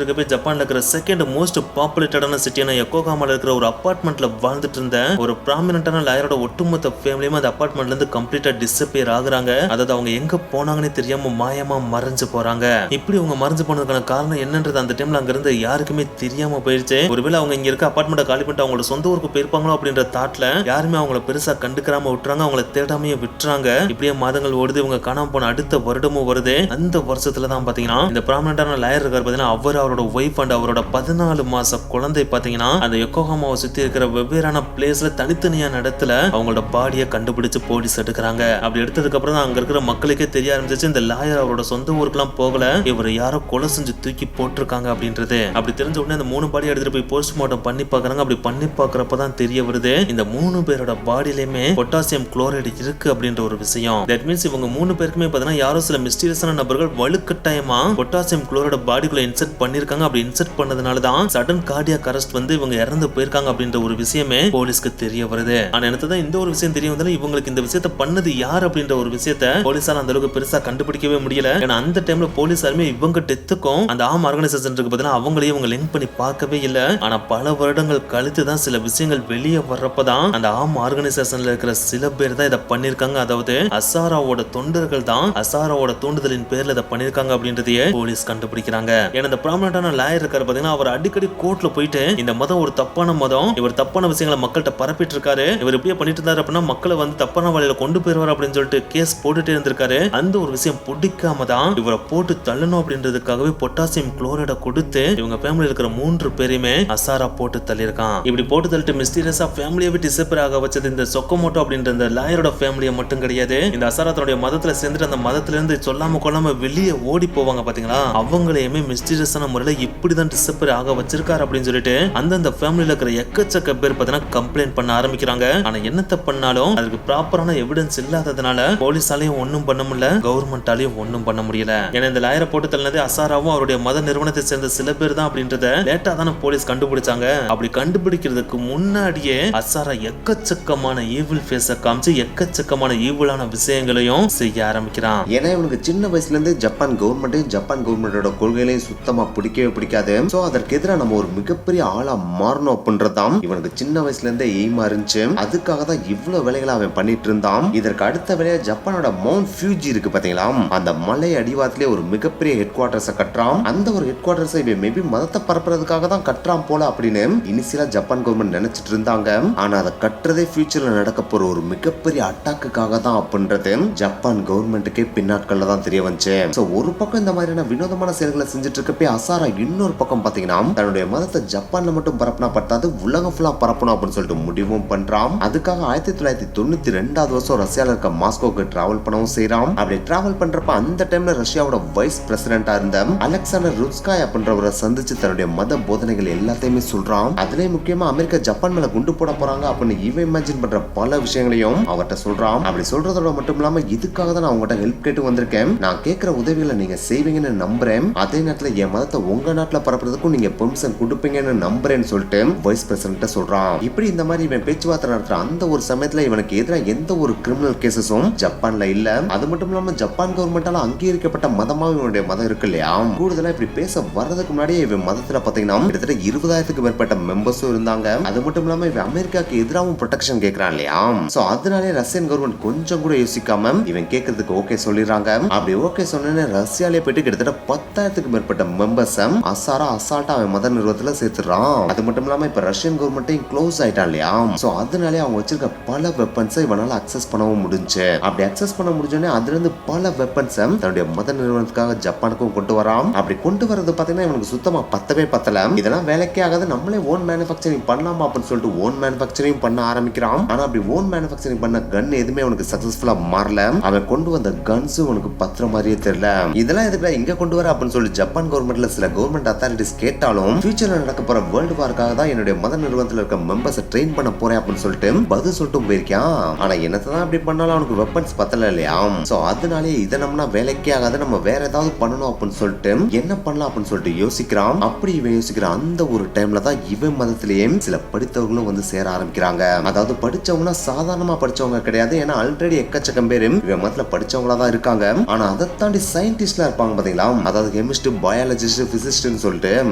இருக்கப்ப ஜப்பான்ல இருக்கிற செகண்ட் மோஸ்ட் பாப்புலேட்டடான சிட்டியான யோகோஹாமால இருக்கிற ஒரு அபார்ட்மெண்ட்ல வாழ்ந்துட்டு இருந்த ஒரு ப்ராமினன்டான லாயரோட ஒட்டுமொத்த ஃபேமிலியும் அந்த அபார்ட்மெண்ட்ல இருந்து கம்ப்ளீட்டா டிஸப்பியர் ஆகுறாங்க. அதாவது அவங்க எங்க போனாங்கன்னு தெரியாம மாயமா மறைஞ்சு போறாங்க. இப்படி அவங்க மறைஞ்சு போனதுக்கான காரணம் என்னன்றது அந்த டைம்ல அங்க இருந்து யாருக்குமே தெரியாம போயிருச்சு. ஒருவேளை அவங்க இங்க இருக்க அபார்ட்மெண்ட்டை காலி பண்ணிட்டு அவங்களோட சொந்த ஊருக்கு போயிருப்பாங்களோ அப்படின்ற தாட்ல யாருமே அவங்கள பெருசா கண்டுக்கிறாம விட்டுறாங்க, அவங்கள தேடாமையே விட்டுறாங்க. இப்படியே மாதங்கள் ஓடுது. இவங்க காணாம போன அடுத்த வருடமும் வருது. அந்த வருஷத்துல தான் பாத்தீங்கன்னா இந்த ப்ராமினன்டான லாயர் இருக்காரு பாத்தீங்கன்னா, அவரோட ஒய்ஃப் அண்ட் அவரோட 14 மாச குழந்தை பாத்தீங்கன்னா அந்த யோகோஹாமாவை சுத்தி இருக்கிற வெவ்வேறான பிளேஸ்ல தனித்தனியான இடத்துல அவங்களோட பாடியை கண்டுபிடிச்சு போலீஸ் எடுக்கிறாங்க. அப்படி எடுத்ததுக்கு அப்புறம் தான் அங்க இருக்கிற மக்களுக்கே தெரிய ஆரம்பிச்சிச்சு இந்த லாயர் அவரோட சொந்த ஊருக்குலாம் போகல, இவர் யாரோ கொலை செஞ்சு தூக்கி போட்டிருக்காங்க அப்படின்றது. அப்படி தெரிஞ்ச உடனே அந்த 3 பாடி எடுத்துட்டு போய் போஸ்ட்மார்ட்டம் பண்ணி பாக்குறாங்க. அப்படி பண்ணி பாக்குறப்பதான் தெரிய வருது இந்த 3 பேரோட பாடியிலுமே பொட்டாசியம் குளோரைடு இருக்கு அப்படின்ற ஒரு விஷயம். தட் மீன்ஸ் இவங்க 3 பேருக்குமே பாத்தீங்கன்னா யாரோ சில மிஸ்டீரியஸான நபர்கள் வலுக்கட்டாயமா பொட்டாசியம் குளோரைடு பாடிக்குள்ள இன்செர்ட் பண்ணிருக்காங்க. அப்படி இன்செர்ட் பண்ணதுனால தான் சடன் கார்டியாக் அரெஸ்ட் வந்து இவங்க இறந்து போயிருக்காங்க அப்படின்ற ஒரு விஷயமே போலீஸ்க்கு தெரிய வருது. ஆனா எனக்கு தான் இந்த ஒரு விஷயம் தெரிய வந்தாலும் இவங்களுக்கு இந்த விஷயத்தை பண்ணது யார் அப்படின்ற ஒரு விஷயத்தை போலீஸால அந்த அளவுக்கு பெருசா கண்டுபிடிக்கவே முடியல. ஏன்னா அந்த டைம்ல போலீஸாருமே இவங்க டெத்துக்கும் அந்த ஆம் ஆர்கனைசேஷன் இருக்கு பார்த்தீங்கன்னா அவங்களையும் இவங்க லிங்க் பண்ணி பார்க்கவே இல்லை. ஆனா பல வருடங்கள் கழித்து தான் சில விஷயங்கள் வெளியே வர்றப்பதான் அந்த ஆம் ஆர்கனைசேஷன்ல இருக்கிற சில பேர் தான் இதை பண்ணிருக்காங்க. அதாவது அசாராவோட தொண்டர்கள் தான் அசாராவோட தூண்டுதலின் பேர்ல இதை பண்ணிருக்காங்க அப்படின்றதையே போலீஸ் கண்டுபிடிக்கிறாங்க. ஏன்னா இந்த ப்ராமினன்டான லாயர் இருக்காரு பாத்தீங்கன்னா, அவர் அடிக்கடி கோர்ட்ல போயிட்டு இந்த மதம் ஒரு தப்பான மதம், இவர் தப்பான விஷயங்களை மக்கள்கிட்ட பரப்பிட்டு இருக்காரு, இவர் இப்படியே பண்ணிட்டு இருந்தாரு அப்படின்னா மக்களை வந்து தப்பான வழியில கொண்டு போயிருவார் அப்படின்னு சொல்லிட்டு கேஸ் போட்டுட்டே இருந்திருக்காரு. அந்த ஒரு விஷயம் பிடிக்காம தான் இவரை போட்டு தள்ளணும் அப்படின்றதுக்காகவே பொட்டாசியம் குளோரைட கொடுத்து இவங்க ஃபேமிலியில் இருக்கிற 3 பேரையுமே அசாரா போட்டு தள்ளியிருக்கான். இப்படி போட்டு தள்ளிட்டு மிஸ்டீரியஸா ஃபேமிலியவே டிசப்பேர் ஆக வச்சது இந்த சொக்கமோட்டோ அப்படின்ற இந்த லாயரோட ஃபேமிலியை மட்டும் கிடையாது. இந்த அசாரா தன்னுடைய மதத்துல சேர்ந்துட்டு அந்த மதத்துல இருந்து சொல்லாம கொள்ளாம வெளியே ஓடி போவாங்க பாத்தீங்களா, அவங்களையுமே மிஸ்டீரியஸான முறையில இப்படிதான் டிசப்பேர் ஆக வச்சிருக்காரு அப்படின்னு சொல்லிட்டு அந்தந்த ஃபேமிலியில இருக்கிற எக்கச்சக்க பேர் பார்த்தீங்கன்னா கம்ப்ளைண்ட் பண்ண ஆரம்பிக்கிறாங்க. ஆனா என்னத்தை பண்ணாலும் அதுக்கு ப்ராப்பரான எவிடன்ஸ் இல்லாததுனால போலீஸாலையும் ஒன்னும் பண்ண முடியல, கவர்மெண்டாலையும் ஒன்னும் பண்ண முடியல. ஏன்னா இந்த லாயரை போட்டு தள்ளினது அசாராவும் அவருடைய மத நிறுவனத்தை சேர்ந்த சில பேர் தான் அப்படின்றத லேட்டா தானே போலீஸ் கண்டுபிடிச்சாங்க. அப்படி கண்டுபிடிக்கிறதுக்கு முன்னாடியே அசாரா எக்கச்சக்கமான ஈவில் ஃபேஸ காமிச்சு எக்கச்சக்கமான ஈவிலான விஷயங்களையும் செய்ய ஆரம்பிக்கிறான். ஏன்னா இவனுக்கு சின்ன வயசுல இருந்து ஜப்பான் கவர்மெண்ட்டையும் ஜப்பான் கவர்மெண்டோட கொள்கைகளையும் சுத்தமா பிடிக்கவே பிடிக்காது. சோ அதற்கு எதிராக நம்ம ஒரு மிகப்பெரிய ஆளா மாறணும் அப்படின்றதாம் இவனுக்கு சின்ன வயசுல இருந்தே எய்மா இருந்துச்சு. அதுக்காக தான் இவ்வளவு வேலைகளை அவன் பண்ணிட்டு இருந்தான். இதற்கு அடுத்த வேலையா ஜப்பானோட மவுண்ட் ஃபியூஜி இருக்கு பாத்தீங்களா, அந்த மலை அடிவாரத்திலே ஒரு மிகப்பெரிய ஹெட் குவார்டர்ஸ் கட்டுறான். அந்த ஒரு ஹெட் குவார்டர்ஸ் இவன் மேபி மதத்தை பரப்புறதுக்காக தான் கட்டுறான் போல அப்படின்னு இனிஷியலா ஜப்பான் கவர்மெண்ட் நினைச்சிட்டு இருந்தாங்க. ஆனா அதை கட்டுறதே ஃபியூச்சர்ல நடக்க போற ஒரு மிகப்பெரிய அட்டாக்குக்காக தான் அப்படின்றது ஜப்பான் கவர்மெண்ட்டுக்கே பின்னாட்கள்ல தான் தெரிய வந்துச்சு. சோ ஒரு பக்கம் இந்த மாதிரியான வினோதமான செயல்களை செஞ்சுட்டு இருக்கப்பே அசாரா இன்னொரு பக்கம் பாத்தீங்கன்னா தன்னுடைய மதத்தை ஜப்பான்ல மட்டும் பரப்புனா பத்தாது உலகம் ஃபுல்லா பரப்பணும் அப்படின்னு சொல்லிட்டு முடிவும் பண்றான். அதுக்காக 1992 வருஷம் ரஷ்யால இருக்க மாஸ்கோக்கு டிராவல் பண்ணவும் செய்யறான். அப்படி டிராவல் பண்றப்ப அந்த டைம்ல ரஷ்யாவோட வைஸ் பிரசிடென்டா இருந்த அலெக்சாண்டர் ருஸ்காய் அப்படின்றவரை சந்திச்சு தன்னுடைய மத போதனைகள் எல்லாத்தையுமே சொல்றான். அதுலயே முக்கியமா அமெரிக்கா ஜப்பான் மேல குண்டு போட போறாங்க அப்படின்னு இவன் இமேஜின் பண்ற பல விஷயங்களையும் அவர்கிட்ட சொல்றான். அப்படி சொல்றதோட மட்டும் இல்லாம இதுக்காக தான் நான் உங்ககிட்ட ஹெல்ப் கேட்டு வந்திருக்கேன், நான் கேட்கிற உதவிகளை நீங்க செய்வீங்கன்னு நம்புறேன், அதே நேரத்துல என் மதத்தை உங்க நாட்டுல பரப்புறதுக்கும் நீங்க பெர்மிஷன் கொடுப்பீங்கன்னு நம்புறேன்னு சொல்லிட்டு வைஸ் பிரசிடென்ட் சொல்றான். இப்படி இந்த மாதிரி இவன் பேச்சுவார்த்தை நடத்துற அந்த ஒரு சமயத்துல இவனுக்கு எதிராக எந்த ஒரு கிரிமினல் கேசஸும் ஜப்பான்ல இல்ல. அது மட்டும் இல்லாம ஜப்பான் கவர்மெண்டால அங்கீகரிக்கப்பட்ட மதமா இவனுடைய மதம் இருக்கு இல்லையா. கூடுதலா இப்படி பேச வர்றதுக்கு முன்னாடியே இவன் மதத்துல பாத்தீங்கன்னா கிட்டத்தட்ட 20,000க்கு மேற்பட்ட மெம்பர்ஸும் இருந்தாங்க. அது மட்டும் இல்லாம இவன் அமெரிக்காக்கு எதிராகவும் ப்ரொடெக்ஷன் கேட்கறான் இல்லையா. சோ அதனாலே ரஷ்யன் கவர்மெண்ட் கொஞ்சம் கூட யோசிக்காம இவன் கேட்கறதுக்கு ஓகே சொல்லிடுறாங்க. அப்படி ஓகே சொன்னே ரஷ்யாலே போயிட்டு கிட்டத்தட்ட 10,000க்கு மேற்பட்ட மெம்பர்ஸ் அசாரா அசால்ட்டா அவன் மத நிறுவனத்துல சேர்த்துறான். அது மட்டும் இல்லாம இப்ப ரஷ்யன் கவர்மெண்ட்டையும் க்ளோஸ் ஆயிட்டான் இல்லையா. சோ அதனாலே அவங்க வச்சிருக்க பல வெப்பன்ஸை இவனால அக்சஸ் பண்ணவும் முடிஞ்சு. அப்படி அக்சஸ் பண்ண முடிஞ்சோடனே அதுல இருந்து பல வெப்பன்ஸ் தன்னுடைய மத நிறுவனத்துக்காக ஜப்பானுக்கும் கொண்டு வரான். அப்படி கொண்டு வரது பாத்தீங்கன்னா இவனுக்கு சுத்தமா பத்தவே பத்தல. இதெல்லாம் வேலைக்கே ஆகாது, நம்மளே ஓன் மேனுஃபேக்சரிங் பண்ணலாமா அப்படின்னு சொல்லிட்டு ஓன் மேனுஃபேக்சரிங் பண்ண ஆரம்பிக்கிறான். ஆனா அப்படி ஓன் மேனுஃபேக்சரிங் பண்ண கன் எதுவுமே அவனுக்கு சக்சஸ்ஃபுல்லா மாறல. அவன் கொண்டு வந்த கன்ஸ் உனக்கு பத்திர மாதிரியே தெரியல. இதெல்லாம் எதுக்கு இங்க கொண்டு வர அப்படின்னு சொல்லி ஜப்பான் கவர்மெண்ட்ல சில கவர்மெண்ட் அத்தாரிட்டிஸ் கேட்டாலும் ஃபியூச்சர்ல நடக்க போற வேர்ல்டு வார்க்காக தான் என்னுடைய மத நிறுவனத்துல இருக்க மெம்பர்ஸை ட்ரெயின் பண்ண போறேன் அப்படின்னு சொல்லிட்டு பதில் சொல்லிட்டு போயிருக்கான். ஆனா என்னதான் அப்படி பண்ணாலும் அவனுக்கு வெப்பன்ஸ் பத்தல இல்லையா. சோ அதனாலே இதை நம்ம வேலைக்கே ஆகாது, நம்ம வேற ஏதாவது பண்ணணும் அப்படின்னு சொல்லிட்டு என்ன பண்ணலாம் அப்படின்னு சொல்லிட்டு யோசிக்கிறான். அப்படி இவன் யோசிக்கிற அந்த ஒரு டைம்ல தான் இவன் மதத்திலேயே சில படித்தவர்களும் வந்து சேர ஆரம்பிக்கிறாங்க. அதாவது படிச்சவங்கன்னா சாதாரணமா படிச்சவங்க கிடையாது. ஏன்னா ஆல்ரெடி எக்கச்சக்கம் பேரு இவன் மதத்துல படிச்சவங்களா தான் இருக்காங்க. ஆனா அதை தாண்டி சயின்டிஸ்ட்லாம் இருப்பாங்க பாத்தீங்களா, அதாவது கெமிஸ்ட், பயாலஜிஸ்ட், பிசிசிஸ்ட்னு சொல்லிட்டு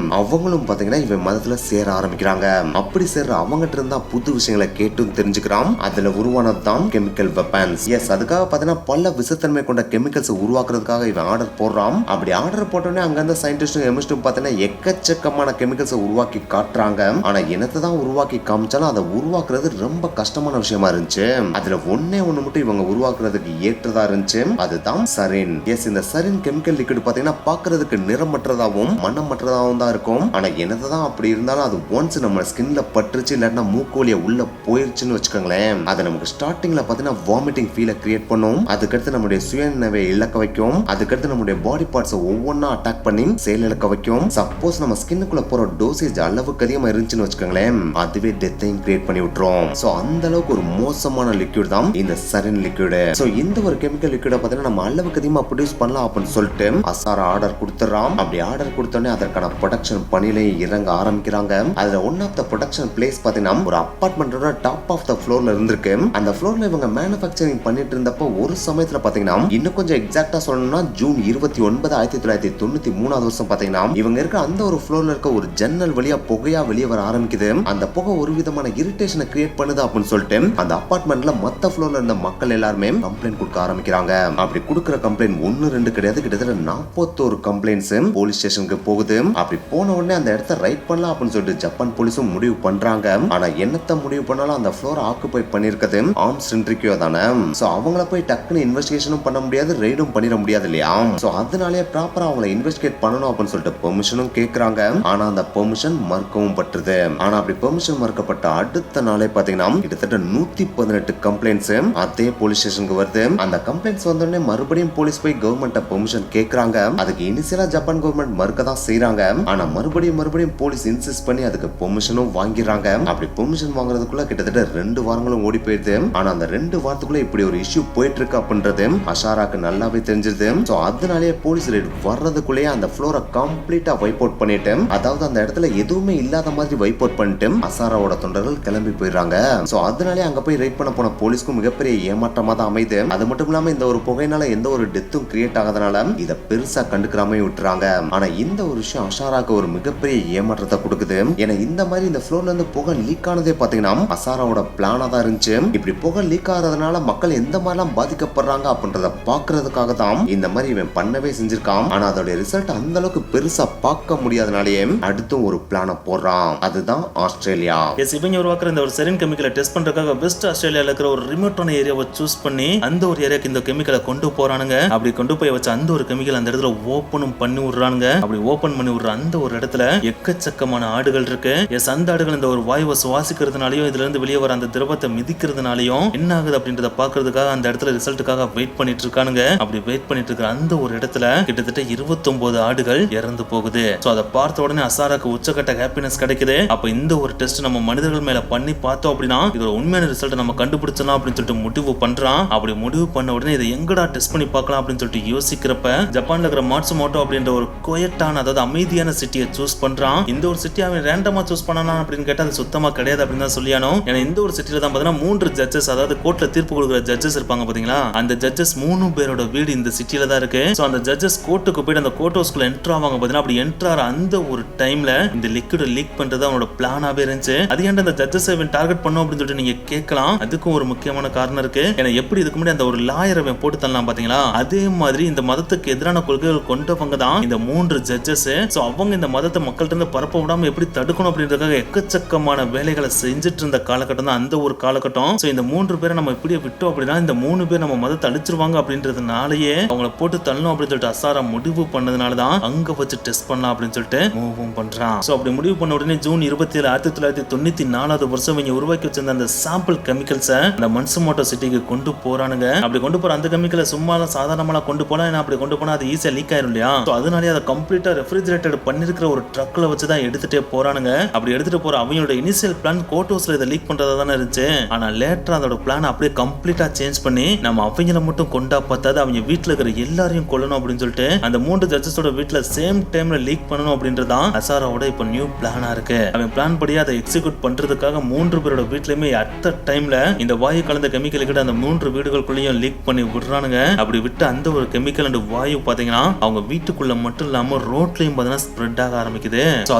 அவங்களும் பாத்தீங்கன்னா இவன் மதத்துல சேர ஆரம்பிக்கிறாங்க. அப்படி சேர்ற அவங்ககிட்ட இருந்தா புது விஷயங்களை கேட்டும் தெரிஞ்சுக்கிறான். அதுல உருவானதுதான் கெமிக்கல் வெப்பன்ஸ். எஸ், அதுக்காக பாத்தீங்கன்னா பல விசத்தன்மை கொண்ட கெமிக்கல்ஸ் உருவாக்குறதுக்காக இவன் ஆர்டர் போடுறான். அப்படி ஆர்டர் போட்டோன்னே அங்க இருந்த சயின்டிஸ்டும் கெமிஸ்டும் பாத்தீங்கன்னா எக்கச்சக்கமான கெமிக்கல்ஸ் உருவாக்கி காட்டுறாங்க. ஆனா என்னத்தை தான் உருவாக்கி காமிச்சாலும் அதை உருவாக்குறது ரொம்ப கஷ்டமான விஷயமா இருந்துச்சு. அதுல ஒன்னே ஒண்ணு மட்டும் இவங்க உருவாக்குறதுக்கு ஏற்றதா இருந்துச்சு, அதுதான் சரின். எஸ், இந்த சரின் கெமிக்கல் லிக்விட் பாத்தீங்கன்னா பாக்குறதுக்கு நிறமற்றதாகவும் மனமற்றதாகவும் தான் இருக்கும். ஆனா என்னத்தை தான் அப்படி இருந்தாலும் அது ஒன்ஸ் நம்ம ஸ்கின்ல பட்டுருச்சு இல்லைன்னா மூக்கோலிய உள்ள போயிருச்சுன்னு வச்சுக்கோங்களேன், அது நமக்கு ஸ்டார்டிங்ல பாத்தீங்கன்னா வாமிட்டிங் ஃபீலை கிரியேட் பண்ணும். அதுக்கடுத்து நம்மளுடைய சுயநினைவை இழக்க வைக்கும். அதுக்கடுத்து நம்மளுடைய பாடி பார்ட்ஸ் ஒவ்வொன்னா அட்டாக் பண்ணி செயல் இழக்க வைக்கும். சப்போஸ் நம்ம ஸ்கின்னுக்குள்ள போற டோசேஜ் அளவுக்கு அதிகமா இருந்துச்சுன்னு வச்சுக்கோங்களேன், அதுவே டெத்தையும் கிரியேட் பண்ணி விட்டுரும். சோ அந்த அளவுக்கு ஒரு மோசமான லிக்விட் தான் இந்த சரின் லிக்விட். சோ இந்த ஒரு கெமிக்கல் லிக்விட பாத்தீங்கன்னா நம்ம அளவுக்கு அதிகமா ப்ரொடியூஸ் பண்ணலாம் அப்படின்னு சொல்லிட்டு அசாரா ஆர்டர் கொடுத்துறான். அப்படி ஆர்டர் கொடுத்தோன்னே அதற்கான ப்ரொடக்ஷன் பணியில இறங்க ஆரம்பிக்கிறாங்க. அதுல one of the production place பாத்தீங்கன்னா ஒரு அபார்ட்மெண்டோட டாப் ஆஃப் த ஃப்ளோர்ல இருந்திருக்கு. அந்த ஃப்ளோர்ல இவங்க மேனுஃபேக்சரிங் பண்ணிட்டு இருந்தப்போ ஒரு சமயத்துல பாத்தீங்கன்னா இன்னும் கொஞ்சம் எக்ஸாக்டா சொல்லணும்னா ஜூன் 29, 1993 வருஷம் பாத்தீங்கன்னா இவங்க இருக்க அந்த ஒரு ஃப்ளோர்ல இருக்க ஒரு ஜன்னல் வழியா புகையா வெளியே வர ஆரம்பிக்குது. அந்த புகை ஒரு விதமான இரிட்டேஷனை கிரியேட் பண்ணுது அப்படின்னு சொல்லிட்டு அந்த அபார்ட்மெண்ட்ல மத்த ஃப்ளோர்ல இருந்த மக்கள் எல்லாருமே கம்ப்ளைண்ட் கொடுக்க ஆரம்பிக்கிறாங்க. அப்படி கொடுக்கிற கம்ப்ளைண்ட் 1-2 கிடையாது, கிட்டத்தட்ட 41 கம்ப்ளைண்ட்ஸ் போலீஸ் ஸ்டேஷனுக்கு போகுது. அப்படி போன உடனே அந்த இடத்த ரைட் பண்ணலாம் அப்படின்னு சொல்லிட்டு ஜப்பான் போலீஸும் முடிவு பண்றாங்க. ஆனா என்னத்த முடிவு பண்ணாலும் அந்த ஃப்ளோரை ஆக்குபை பண்ணிருக்கிறது ஆர்ம்ஸ் சென்ட்ரிக்கியோ தானே. சோ அவங்கள போய் டக்குன்னு இன்வெஸ்டிகேஷனும் பண்ண முடியாது, ரெய்டும் பண்ணிட முடியாது இல்லையா. சோ அதனாலே ப்ராப்பரா அவங்களை இன்வெஸ்டிகேட் பண்ணணும் அப்படின்னு சொல்லிட்டு பெர்மிஷனும் கேக்குறாங்க. ஆனா அந்த பெர்மிஷன் மறுக்கவும் பட்டுருது. ஆனா அப்படி பெர்மிஷன் மறுக்கப்பட்ட அடுத்த நாளே பாத்தீங்கன்னா கிட்டத்தட்ட 118 கம்ப்ளைண்ட்ஸ் அதே போலீஸ் ஸ்டேஷனுக்கு வருது. அந்த கம்ப்ளைண்ட்ஸ் வந்தோடனே மறுபடியும் போலீஸ் போய் கவர்மெண்ட்ட பெர்மிஷன் கேக்குறாங்க. அதுக்கு இனிஷியலா ஜப்பான் கவர்மெண்ட் மறுக்க தான் செய்யறாங்க. ஆனா மறுபடியும் போலீஸ் இன்சிஸ்ட் பண்ணி அதுக்கு பெர்மிஷனும் வாங்கிடுறாங்க. அப்படி பெர்மிஷன் வாங்குறதுக்குள்ள கிட்டத்தட்ட 2 வாரங்களும் ஓடி போயிடுது. ஆனா அந்த 2 வாரத்துக்குள்ள இப்படி ஒரு இஷ்யூ போயிட்டு இருக்கு அப்படின்றது அஷாராக்கு நல்லாவே தெரிஞ்சிருது. சோ அதனாலேயே போலீஸ் ரைட் வர்றதுக்குள்ளேயே அந்த ஃப்ளோரை கம்ப்ளீட்டா வைப் அவுட் பண்ணிட்டு, அதாவது அந்த இடத்துல எதுவுமே இல்லாத மாதிரி வைப் அவுட் பண்ணிட்டு அசாராவோட தொண்டர்கள் கிளம்பி போயிடுறாங்க. சோ அதனாலே அங்க போய் ரைட் பண்ண போன போலீஸ்க்கும் மிகப்பெரிய ஏமாற்றமா தான் அமைது. அது மட்டும் இல்லாம இந்த ஒரு புகையினால எந்த ஒரு டெத்தும் கிரியேட் ஆகாதனால இத பெருசா கண்டுக்கிறாம விட்டுறாங்க. ஆனா இந்த ஒரு விஷயம் அஷாராக்கு ஒரு மிகப்பெரிய ஏமாற்றத்தை கொடுக்குது. ஏன்னா இந்த மாதிரி இந்த ஃப்ளோர்ல இருந்து புகை லீக் ஆனதே பாத்தீங்கன்னா அசாராவோட பிளானா தான் இருந்துச்சு. இப்படி புகை லீக் ஆகிறதுனால மக்கள் எந்த மாதிரிலாம் பாதிக்கப்படுறாங்க அப்படின்றத பாக்குறதுக்காக தான் இந்த மாதிரி இவன் பண்ணவே செஞ்சிருக்கான். ஆனா அதோட ரிசல்ட் அந்த அளவுக்கு பெருசா பார்க்க முடியாதனாலேயே அடுத்தும் ஒரு பிளான போடுறான். அதுதான் ஆஸ்திரேலியா. இவங்க உருவாக்குற இந்த ஒரு செரின் கெமிக்கலை டெஸ்ட் பண்றதுக்காக வெஸ்ட் ஆஸ்திரேலியால இருக்கிற ஒரு ரிமோட்டான ஏரியாவை சூஸ் பண்ணி அந்த ஒரு ஏரியாக்கு இந்த கெமிக்கலை கொண்டு போறானுங்க. அப்படி கொண்டு போய் வச்ச அந்த ஒரு கெமிக்கல் அந்த இடத்துல ஓபனும் பண்ணி விடுறானுங்க. அப்படி ஓபன் பண்ணி விடுற அந்த ஒரு இடத்துல எக்கச்சக்கமான ஆடுகள் இருக்கு. அந்த ஆடுகள் இந்த ஒரு வாயுவை சுவாசிக்கிறதுனாலயும் இதுல இருந்து வெளியே வர அந்த திரவத்தை மிதிக்கிறதுனாலயும் என்ன ஆகுது அப்படின்றத பாக்குறதுக்காக அந்த இடத்துல ரிசல்ட்டுக்காக வெயிட் பண்ணிட்டு இருக்கானுங்க. அப்படி வெயிட் பண்ணிட்டு இருக்கிற அந்த ஒரு இடத்துல கிட்டத்தட்ட 29 ஆடுகள் இறந்து போகுது. சோ அதை பார்த்த உடனே அசாராக்கு உச்சக்கட்ட ஹாப்பினஸ் கிடைக்குது. அப்ப இந்த ஒரு டெஸ்ட் நம்ம மனிதர்கள் மேல பண்ணி பார்த்தோம் அப்படின்னா இதோட உண்மையான ரிசல்ட் நம்ம கண்டுபிடிச்சலாம் அப்படின்னு சொல்லிட்டு முடிவு பண்றான். அப்படி முடிவு பண்ண உடனே இதை எங்கடா டெஸ்ட் பண்ணி பார்க்கலாம் அப்படின்னு சொல்லிட்டு யோசிக்கிறப்ப ஜப்பான்ல இருக்கிற மாட்சுமோட்டோ அப்படின்ற ஒரு குயட்டான, அதாவது அமைதியான சிட்டியை சூஸ் பண்றான். இந்த ஒரு சிட்டி அவன் ரேண்டமா சூஸ் பண்ணலாம் அப்படின்னு கேட்டா அது சுத்தமா கிடையாது அப்படின்னு தான் சொல்லியானோ. ஏன்னா இந்த ஒரு சிட்டில தான் பாத்தீங்கன்னா 3 ஜட்ஜஸ், அதாவது கோர்ட்ல தீர்ப்பு கொடுக்குற ஜட்ஜஸ் இருப்பாங்க பாத்தீங்களா. அந்த ஜட்ஜஸ் 3 பேரோட வீடு இந்த சிட்டில தான் இருக்கு. சோ அந்த ஜட்ஜஸ் கோர்ட்டுக்கு போயிட்டு அந்த கோர்ட் ஹவுஸ்க்குள்ள என்டர் ஆவாங்க பாத்தீங்கன்னா. அப்படி என்டர் ஆற அந்த ஒரு டைம்ல இந்த லிக்விட் லீக் பண்றது அவனோட பிளானாவே இருந்துச்சு. அது ஏன்டா அந்த ஜட்ஜஸ் டார்கெட் பண்ணும் அப்படின்னு சொல்லிட்டு நீங்க கேட்கலாம். அதுக்கும் ஒரு முக்கியமான காரணம் இருக்கு. ஏன்னா எப்படி இதுக்கு முன்னாடி அந்த ஒரு லாயரை போட்டு தள்ளலாம் பாத்தீங்களா, அதே மாதிரி இந்த மதத்துக்கு எதிரான கொள்கைகள் கொண்டவங்க தான் இந்த 3 ஜட்ஜஸ். சோ அவங்க இந்த மதத்தை மக்கள்கிட்ட இருந்து பரப்ப விடாம எப்படி தடுக்கணும் அப்படின்றதுக்காக எக்கச்சக்கமான வேலைகளை செஞ்சுட்டு இருந்த காலகட்டம் தான் அந்த ஒரு காலகட்டம். சோ இந்த 3 பேரை நம்ம இப்படியே விட்டோம் அப்படின்னா இந்த 3 பேர் நம்ம மதத்தை அழிச்சிருவாங்க அப்படின்றதுனாலயே அவங்கள போட்டு தள்ளணும் அப்படின்னு சொல்லிட்டு அசாரா முடிவு பண்ணதுனாலதான் அங்க வச்சு டெஸ்ட் பண்ணலாம் அப்படின்னு சொல்லிட்டு மூவும் பண்றான். சோ அப்படி முடிவு பண்ண உடனே ஜூன் 27, 1994 வருஷம் இவங்க உருவாக்கி வச்சிருந்த அந்த சாம்பிள் கெமிக்கல்ஸை அந்த மன்சுமோட்டோ சிட்டிக்கு கொண்டு போறானுங்க. அப்படி கொண்டு போற அந்த கெமிக்கலை சும்மா சாதாரணமா கொண்டு போனா, அப்படி கொண்டு போனா அது ஈஸியா லீக் ஆயிரும் இல்லையா. அதனாலே அதை கம்ப்ளீட்டா ரெஃப்ரிஜரேட்டட் பண்ணிருக்கிற ஒரு ட்ரக்ல வச்சு தான் எடுத்துட்டே போறானுங்க. அப்படி எடுத்துட்டு போற அவங்களோட இனிஷியல் பிளான் கோர்ட் ஹவுஸ்ல இதை லீக் பண்றதா தானே இருந்துச்சு. ஆனா லேட்டரா அதோட பிளான் அப்படியே கம்ப்ளீட்டா சேஞ்ச் பண்ணி நம்ம அவங்கள மட்டும் கொண்டா பார்த்தாது அவங்க வீட்டுல இருக்கிற எல்லாரையும் கொல்லணும் அப்படின்னு சொல்லிட்டு அந்த 3 ஜட்ஜஸோட வீட்டுல சேம் டைம்ல லீக் பண்ணணும் அப்படின்றதான் அசாராவோட இப்ப நியூ பிளானா இருக்கு. அவன் பிளான் படி அதை எக்ஸிக்யூட் பண்றதுக்காக 3 பேரோட வீட்லயுமே அட் த டைம்ல இந்த வாயு கலந்த கெமிக்கல் கிட்ட அந்த 3 வீடுகளுக்குள்ளேயும் வாயும் லீக் பண்ணி விடுறானுங்க. அப்படி விட்டு அந்த ஒரு கெமிக்கல் அண்ட் வாயு பாத்தீங்கன்னா அவங்க வீட்டுக்குள்ள மட்டும் இல்லாம ரோட்லயும் பாத்தீங்கன்னா ஸ்ப்ரெட் ஆக ஆரம்பிக்குது. சோ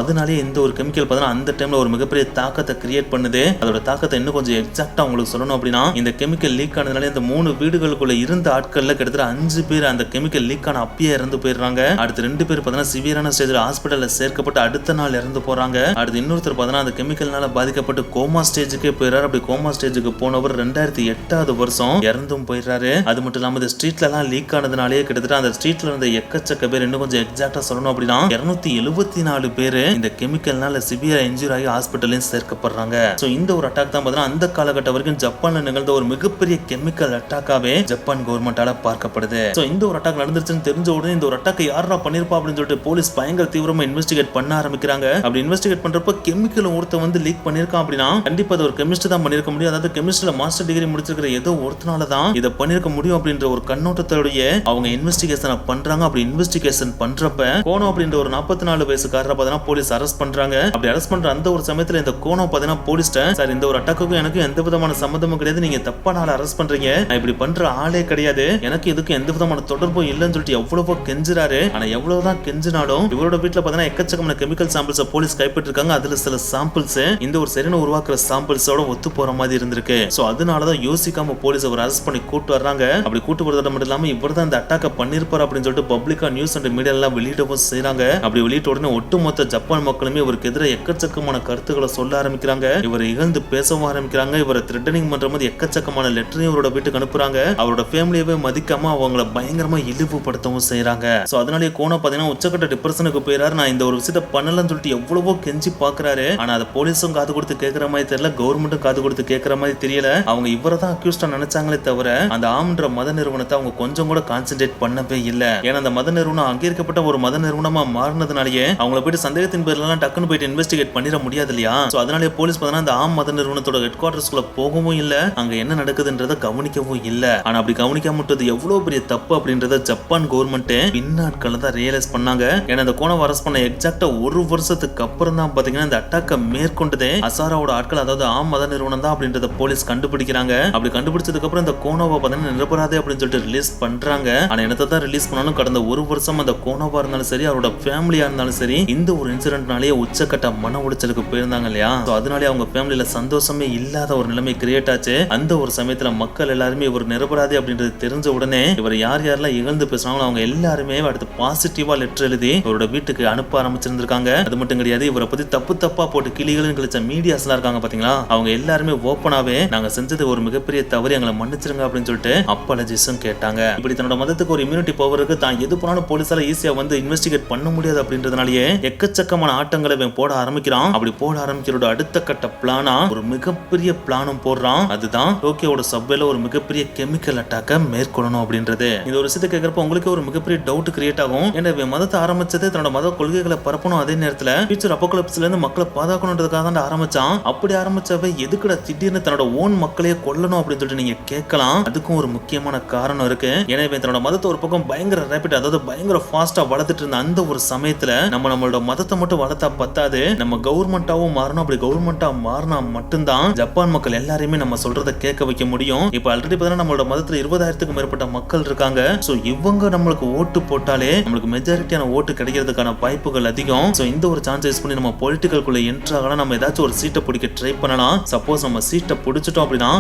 அதனாலே இந்த ஒரு கெமிக்கல் பாத்தீங்கன்னா அந்த டைம்ல ஒரு மிகப்பெரிய தாக்கத்தை கிரியேட் பண்ணுது. அதோட தாக்கத்தை இன்னும் கொஞ்சம் எக்ஸாக்டா உங்களுக்கு சொல்லணும் அப்படின்னா, இந்த கெமிக்கல் லீக் ஆனதுனால இந்த 3 வீடுகளுக்குள்ள இருந்த ஆட்கள்ல கிட்டத்தட்ட 5 பேர் அந்த கெமிக்கல் லீக் ஆன அப்பயே இறந்து போயிடுறாங்க. அடுத்து 2 பேர் பாத்தீங்கன்னா சிவியரான ஸ்டேஜ்ல ஹாஸ்பிடல்ல சேர்க்கப்பட்டு அடுத்த நாள் இறந்து போறாங்க. அடுத்து இன்னொருத்தர் பாத்தீங்கன்னா அந்த கெமிக்கல்னால பாதிக்கப்பட்டு கோமா ஸ்டேஜுக்கே போயிடுறாரு. அப்படி கோமா ஸ்டேஜுக்கு போனவர் 2008வது வருஷம் இறந்தும் போயிடுறாரு. அது மட்டும் இல்லாம இந்த ஸ்ட்ரீட்ல எல்லாம் லீக் ஆனதுனாலே கிட்டத்தட்ட அந்த ஸ்ட்ரீட்ல இருந்த எக்கச்சக்க பேர், இன்னும் கொஞ்சம் எக்ஸாக்டா சொல்லணும் அப்படின்னா 274 பேர் இந்த கெமிக்கல்னால சிவியரா இன்ஜூரி ஆகி ஹாஸ்பிடல்லையும் சேர்க்கப்படுறாங்க. சோ இந்த ஒரு அட்டாக் தான் பாத்தீங்கன்னா அந்த காலகட்டம் வரைக்கும் ஜப்பான்ல நிகழ்ந்த ஒரு மிகப்பெரிய கெமிக்கல் அட்டாக்காவே ஜப்பான் கவர்மெண்டால பார்க்கப்படுது. சோ இந்த ஒரு அட்டாக் நடந்துருச்சுன்னு தெரிஞ்ச உடனே இந்த ஒரு அட்டாக் யாரா பண்ணிருப்பா அப்படின்னு சொல்லிட்டு போலீஸ் பயங்கர தீவிரமா இன்வெஸ்டிகேட் பண்ண ஆரம்பிக்கிறாங்க. அப்படி இன்வெஸ்டிகேட் பண்றப்ப கெமிக்கல் ஒருத்த வந்து லீக் பண்ணிருக்கான் அப்படின்னா கண்டிப்பா அது ஒரு கெமிஸ்ட் தான் பண்ணிருக்க முடியும். அதாவது கெமிஸ்ட்ரியில மாஸ்டர் டிகிரி முடிச்சிருக்கிற ஏதோ ஒருத்தனால தான் இதை பண்ணிருக்க முடியும் அப்படின்ற ஒரு கண்ணோட்டத்தோடைய அவங்க இன்வெஸ்டிகேஷன் பண்றாங்க. அப்படி இன்வெஸ்டிகேஷன் பண்றப்ப கோனோ அப்படின்ற ஒரு 44 வயசுக்காரரை பார்த்தீங்கன்னா போலீஸ் அரெஸ்ட் பண்றாங்க. அப்படி அரெஸ்ட் பண்ற அந்த ஒரு சமயத்துல இந்த கோனோ பார்த்தீங்கன்னா போலீஸ்ட சார் இந்த ஒரு அட்டாக்குக்கும் எனக்கு எந்த விதமான சம்பந்தமும் கிடையாது, நீங்க தப்பான ஆளை அரெஸ்ட் பண்றீங்க, நான் இப்படி பண்ற ஆளே கிடையாது, எனக்கு இதுக்கு எந்த விதமான தொடர்பும் இல்லைன்னு சொல்லிட்டு எவ்வளவோ கெஞ்சுறாரு. ஆனா எவ்வளவுதான் கெஞ்சினாலும் இவரோட வீட்டுல பார்த்தீங்கன்னா எக்கச்சக்கமான கெமிக்கல் சாம்பிள்ஸ் போலீஸ் கைப்பற்றிருக்காங்க. அதுல சில சாம்பிள்ஸ் இந்த ஒரு சரியான உருவாக்குற சாம்பிள்ஸோட ஒத்து போற மாதிரி இருந்திருக்கு. சோ அதனாலதான் யோசிக்காம போலீஸ் அவர் அரெஸ்ட் பண்ணி கூட்டு வர்றாங்க. அப்படி கூட்டு வரது மட்டும் இல்லாம இவர் தான் இந்த அட்டாக்க பண்ணிருப்பாரு அப்படின்னு சொல்லிட்டு பப்ளிக்கா நியூஸ் அண்ட் மீடியா எல்லாம் வெளியிடவும் செய்யறாங்க. அப்படி வெளியிட்ட உடனே ஒட்டுமொத்த ஜப்பான் மக்களுமே இவருக்கு எதிராக எக்கச்சக்கமான கருத்துக்களை சொல்ல ஆரம்பிக்கிறாங்க. இவரை இகழ்ந்து பேசவும் ஆரம்பிக்கிறாங்க. இவரை த்ரெட்டனிங் பண்ற மாதிரி எக்கச்சக்கமான லெட்டரையும் இவரோட வீட்டுக்கு அனுப்புறாங்க. அவரோட ஃபேமிலியவே மதிக்காம அவங்கள பயங்கரமா இழிவுபடுத்தவும் செய்யறாங்க. சோ அதனாலேயே கோனோ பாத்தீங்கன்னா உச்சக்கட்ட டிப்ரெஷனுக்கு போயிறாரு. நான் இந்த ஒரு விஷயத்தை பண்ணலன்னு சொல்லிட்டு எவ்வளவோ கெஞ்சி பாக்குறாரு. ஆனா அதை போலீஸும் காது கொடுத்து கேட்கற மாதிரி தெரியல, கவர்மெண்ட்டும் காது கொடுத்து கேட்கற மாதிரி தெரியல. அவங்க இவரை தான் அக்யூஸ்டா நினைச்சாங்களே தவிர அந்த ஆம்ன்ற மத நிறுவனத்தை அவங்க கொஞ்சம் கூட கான்சென்ட்ரேட் பண்ணவே இல்லை. ஏன்னா அந்த மத நிறுவனம் அங்கீகரிக்கப்பட்ட ஒரு மத நிறுவனமா மாறினதுனாலேயே அவங்கள போயிட்டு சந்தேகத்தின் பேர்ல எல்லாம் டக்குன்னு போயிட்டு இன்வெஸ்டிகேட் பண்ணிட முடியாது இல்லையா. சோ அதனாலே போலீஸ் பார்த்தா அந்த ஆம் மத நிறுவனத்தோட ஹெட் குவார்டர்ஸ்குள்ள போகவும் இல்ல, அங்க என்ன நடக்குதுன்றத கவனிக்கவும் இல்ல. ஆனா அப்படி கவனிக்காம விட்டது எவ்வளவு பெரிய தப்பு அப்படின்றத ஜப்பான் கவர்மெண்ட் பின்னாட்கள் தான் ரியலைஸ் பண்ணாங்க. ஏன்னா அந்த கோனோ அரெஸ்ட் பண்ண எக்ஸாக்டா 1 வருஷத்துக்கு அப்புறம் தான் பாத்தீங்கன்னா இந்த அட்டாக்க மேற்கொண்டதே அசாராவோட ஆட்கள், அதாவது ஆம் மத நிறுவனம் தான் அப்படின்றத போலீஸ் கண்டுபிடிக்கிறாங்க. அப்படி கண்டுபிடிச்சதுக்கு அப்புறம் இந்த கோனோவை பாத்தீங்கன்னா நிரபராதே அப்படின்னு சொல்லிட்டு ரிலீஸ் பண்றாங்க. ஆனா என்னத்தை தான் ரிலீஸ் பண்ணாலும் கடந்த 1 வருஷம் அந்த கோனோவா இருந்தாலும் சரி, அவரோட ஃபேமிலியா இருந்தாலும் சரி, இந்த ஒரு இன்சிடென்ட்னாலேயே உச்சக்கட்ட மன உளைச்சலுக்கு போயிருந்தாங்க இல்லையா. அதனாலே அவங்க ஃபேமிலியில சந்தோஷமே இல்லாத ஒரு நிலைமை கிரியேட் ஆச்சு. அந்த ஒரு சமயத்துல மக்கள் எல்லாருமே இவர் நிரபராதி அப்படின்றது தெரிஞ்ச உடனே இவர் யாரெல்லாம் இகழ்ந்து பேசுறாங்களோ அவங்க எல்லாருமே அடுத்து பாசிட்டிவா லெட்டர் எழுதி அவரோட வீட்டுக்கு அனுப்ப ஆரம்பிச்சிருந்திருக்காங்க. அது மட்டும் கிடையாது, இவரை பத்தி தப்பா போட்டு கிளிகளும் கழிச்ச மீடியாஸ் எல்லாம் இருக்காங்க பாத்தீங்களா, அவங்க எல்லாருமே ஓப்பனாவே நாங்க செஞ்சது ஒரு மிகப்பெரிய தவறு, எங்களை மன்னிச்சிருங்க அப்படின்னு சொல்லிட்டு அப்பாலஜிஸும் கேட்டாங்க. இப்படி தன்னோட மதத்துக்கு ஒரு இம்யூனிட்டி பவருக்கு தான் எது போனாலும் போலீஸால ஈஸியா வந்து இன்வெஸ்டிகேட் பண்ண முடியாது அப்படின்றதுனாலயே எக்கச்சக்கமான ஆட்டங்களை போட ஆரம்பிக்கிறான். அப்படி போட ஆரம்பிக்கிறோட அடுத்த கட்ட பிளானா ஒரு மிகப்பெரிய பிளானும் போடுறான். அதுதான் டோக்கியோட சப்வேல ஒரு மிகப்பெரிய கெமிக்கல் அட்டாக்க மேற்கொள்ளணும் அப்படின்றது. இந்த ஒரு விஷயத்தை கேட்கறப்ப உங்களுக்கு ஒரு மிகப்பெரிய டவுட் கிரியேட் ஆகும். ஏன்னா மதத்தை ஆரம்பிச்சதே தன்னோட மத கொள்கைகளை பரப்பணும், அதே நேரத்துல ஃபியூச்சர் அப்போகலிப்ஸ்ல இருந்து மக்களை பாதுகாக்கணுன்றதுக்காக தான் ஆரம்பிச்சான். அப்படி ஆரம்பிச்சவ எதுக்குடா திடீர்னு தன்னோட ஓன் மக்களையே கொல்லணும் அப்படின்னு சொல்லிட்டு நீங்க கேட்கலாம். அதுக்கும் ஒரு முக்கியமான காரணம் இருக்கு. எனவே தன்னோட மதத்தை ஒரு பக்கம் பயங்கர ரேபிட், அதாவது பயங்கர ஃபாஸ்டா வளர்த்துட்டு இருந்த அந்த ஒரு சமயத்துல நம்மளோட மதத்தை மட்டும் வளர்த்தா பத்தாது, நம்ம கவர்மெண்டாவும் மாறணும். அப்படி கவர்மெண்டா மாறினா மட்டும்தான் ஜப்பான் மக்கள் எல்லாரையுமே நம்ம சொல்றதை கேட்க வைக்க முடியும். இப்ப ஆல்ரெடி பார்த்தா நம்மளோட மதத்துல 20,000க்கும் மேற்பட்ட மக்கள் இருக்காங்க. சோ இவங்க நம்மளுக்கு ஓட்டு போட்டாலே நம்மளுக்கு மெஜாரிட்டியான ஓட்டு கிடைக்கிறதுக்கான வாய்ப்புகள் அதிகம். சோ இந்த ஒரு சான்ஸ் யூஸ் பண்ணி நம்ம பொலிட்டிக்கல்குள்ள என்ட்ரு ஆகலாம், நம்ம ஏதாச்சும் ஒரு சீட்டை பிடிக்க ட்ரை பண்ணலாம். சப்போஸ் நம்ம சீட்டை பிடிச்சிட்டோம் அப்படின்னா